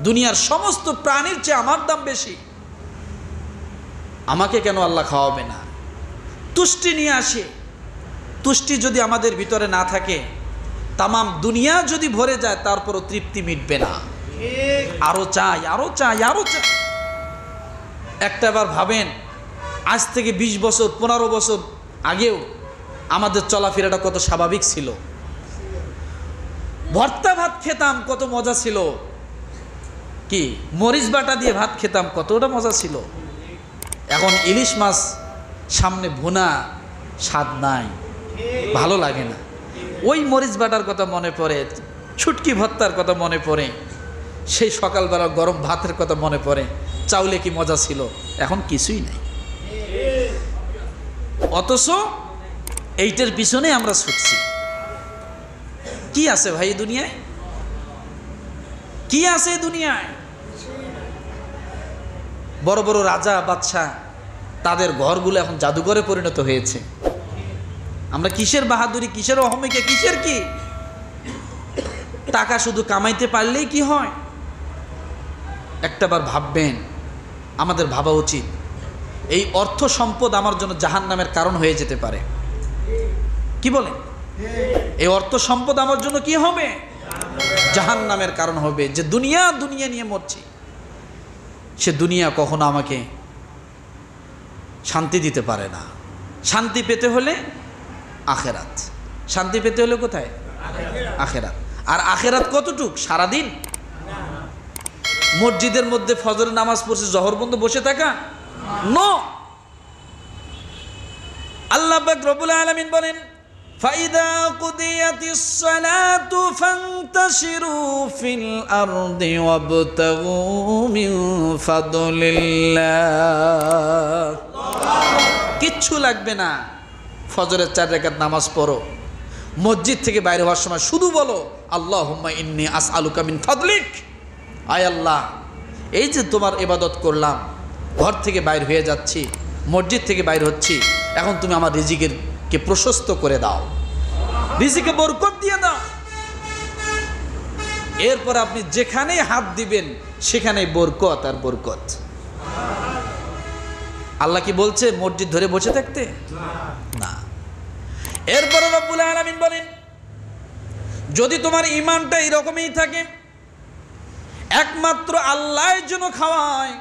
দুনিয়ার সমস্ত প্রাণীর চেয়ে আমার দাম বেশি। আমাকে কেন আল্লাহ খাওয়াবে না? তুষ্টি নিয়ে আসে। তুষ্টি যদি আমাদের ভিতরে না থাকে, তামাম দুনিয়া যদি ভরে যায় তারপরও তৃপ্তি মিটবে না। আরো চাই, আরো চাই, আরো চাই। একটাবার ভাবেন, আজ থেকে 20 বছর 15 বছর আগেও আমাদের চলাফেরাটা কত স্বাভাবিক ছিল। ভর্তা ভাত খেতাম, কত মজা ছিল। কি মরিচ বাটা দিয়ে ভাত খেতাম, কতটা মজা ছিল। এখন ইলিশ মাছ সামনে ভুনা, স্বাদ নাই, ভালো লাগে না। ওই মরিচ বাটার কথা মনে পড়ে, ছুটকি ভর্তার কথা মনে পড়ে, সেই সকালবেলা গরম ভাতের কথা মনে পড়ে। চাউলে কি মজা ছিল, এখন কিছুই নাই। অথচ এইটার পিছনে আমরা ছুটছি। কি আছে ভাই দুনিয়ায়? কি আছে দুনিয়ায়? বড় বড় রাজা বাদশাহ, তাদের ঘরগুলো এখন জাদুঘরে পরিণত হয়েছে। আমরা কিসের বাহাদুরি, কিসের অহমিকা, কিসের কি? টাকা শুধু কামাইতে পারলেই কি হয়? একটাবার ভাববেন, আমাদের ভাবা উচিত এই অর্থ সম্পদ আমার জন্য জাহান্নামের কারণ হয়ে যেতে পারে। কি বলেন? এই অর্থ সম্পদ আমার জন্য কি হবে? জাহান্নামের কারণ হবে। যে দুনিয়া দুনিয়া নিয়ে মরছি, সে দুনিয়া কখনো আমাকে শান্তি দিতে পারে না। শান্তি পেতে হলে আখেরাত। শান্তি পেতে হলে কোথায়? আখেরাত। আর আখেরাত কতটুক? সারাদিন মসজিদের মধ্যে ফজরের নামাজ পড়ছে, জহর বন্ধ বসে থাকা নো। আল্লাহ পাক রব্বুল আলামিন বলেন, ফাইদা কুদিয়াতিস সালাতু ফান্তাশিরু ফিল আরদি ওয়াবতাগু মিন ফাদলিল্লাহ। কিচ্ছু লাগবে না, ফজরের 4 রাকাত নামাজ পড়ো, মসজিদ থেকে বাইরে হওয়ার সময় শুধু বলো আল্লাহুম্মা ইন্নী আসআলুকা মিন ফাদলিক। আয় আল্লাহ, এই যে তোমার ইবাদত করলাম, ঘর থেকে বাইর হয়ে যাচ্ছি, মসজিদ থেকে বাইর হচ্ছি, এখন তুমি আমার রিজিকেরকে প্রশস্ত করে দাও, রিজিকে বরকত দিয়ে দাও। এরপর আপনি যেখানেই হাত দিবেন সেখানেই বরকত আর বরকত। আল্লাহ কি বলছে মসজিদ ধরে বসে থাকতে? না। এরপর রব্বুল আলামিন বলেন, যদি তোমার ঈমানটা এরকমই থাকে, একমাত্র আল্লাহর জন্য খাওয়ায়,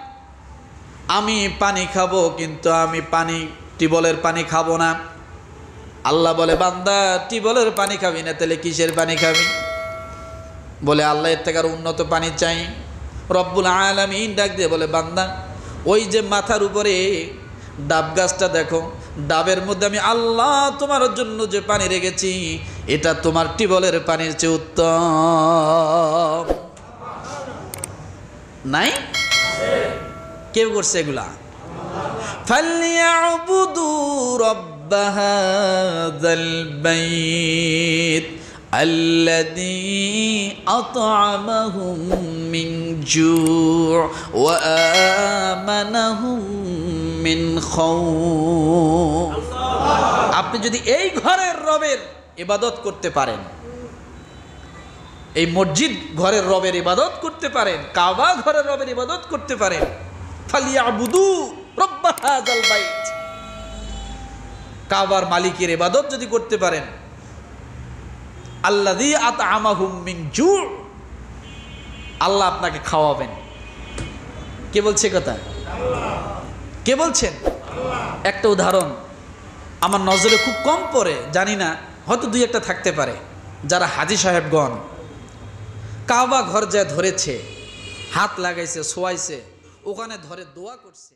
আমি পানি খাবো কিন্তু আমি পানি টিবলের পানি খাবো না। আল্লাহ বলে, বান্দা টিবলের পানি খাবি না, তাহলে কিসের পানি খাবি? বলে, আল্লাহ এর থেকে আর উন্নত পানি চাই। রব্বুল আলামিন ডাক দিয়ে বলে, বান্দা ওই যে মাথার উপরে ডাব গাছটা দেখো, ডাবের মধ্যে আমি আল্লাহ তোমার জন্য যে পানি রেখেছি, এটা তোমার টিবলের পানির চেয়ে উত্তম। নাই? কেউ করছে এগুলা? ফালইয়াবুদু রাব্ব হাযাল বাইত আল্লাযী আত'আমাহুম মিন জু' ওয়া আমানাহুম মিন খাউফ। আপনি যদি এই ঘরের রবের ইবাদত করতে পারেন, এই মসজিদ ঘরের রবের ইবাদত করতে পারেন, কাবা ঘরের রবের ইবাদত করতে পারেন, ফালিয়াবুদু রাব্ব হাযাল বাইত, কাবার মালিকের ইবাদত যদি করতে পারেন, আল্লাযী আত'আমাহুম মিন জু', আল্লাহ আপনাকে খাওয়াবেন। কে বলছে কথা? কে বলছেন? একটা উদাহরণ আমার নজরে খুব কম পড়ে, জানি না, হয়তো 2-1টা থাকতে পারে। যারা হাজী সাহেবগণ কাবা ঘর যা ধরেছে, হাত লাগাইছে, ছোঁয়াইছে, ওখানে ধরে দোয়া করছে।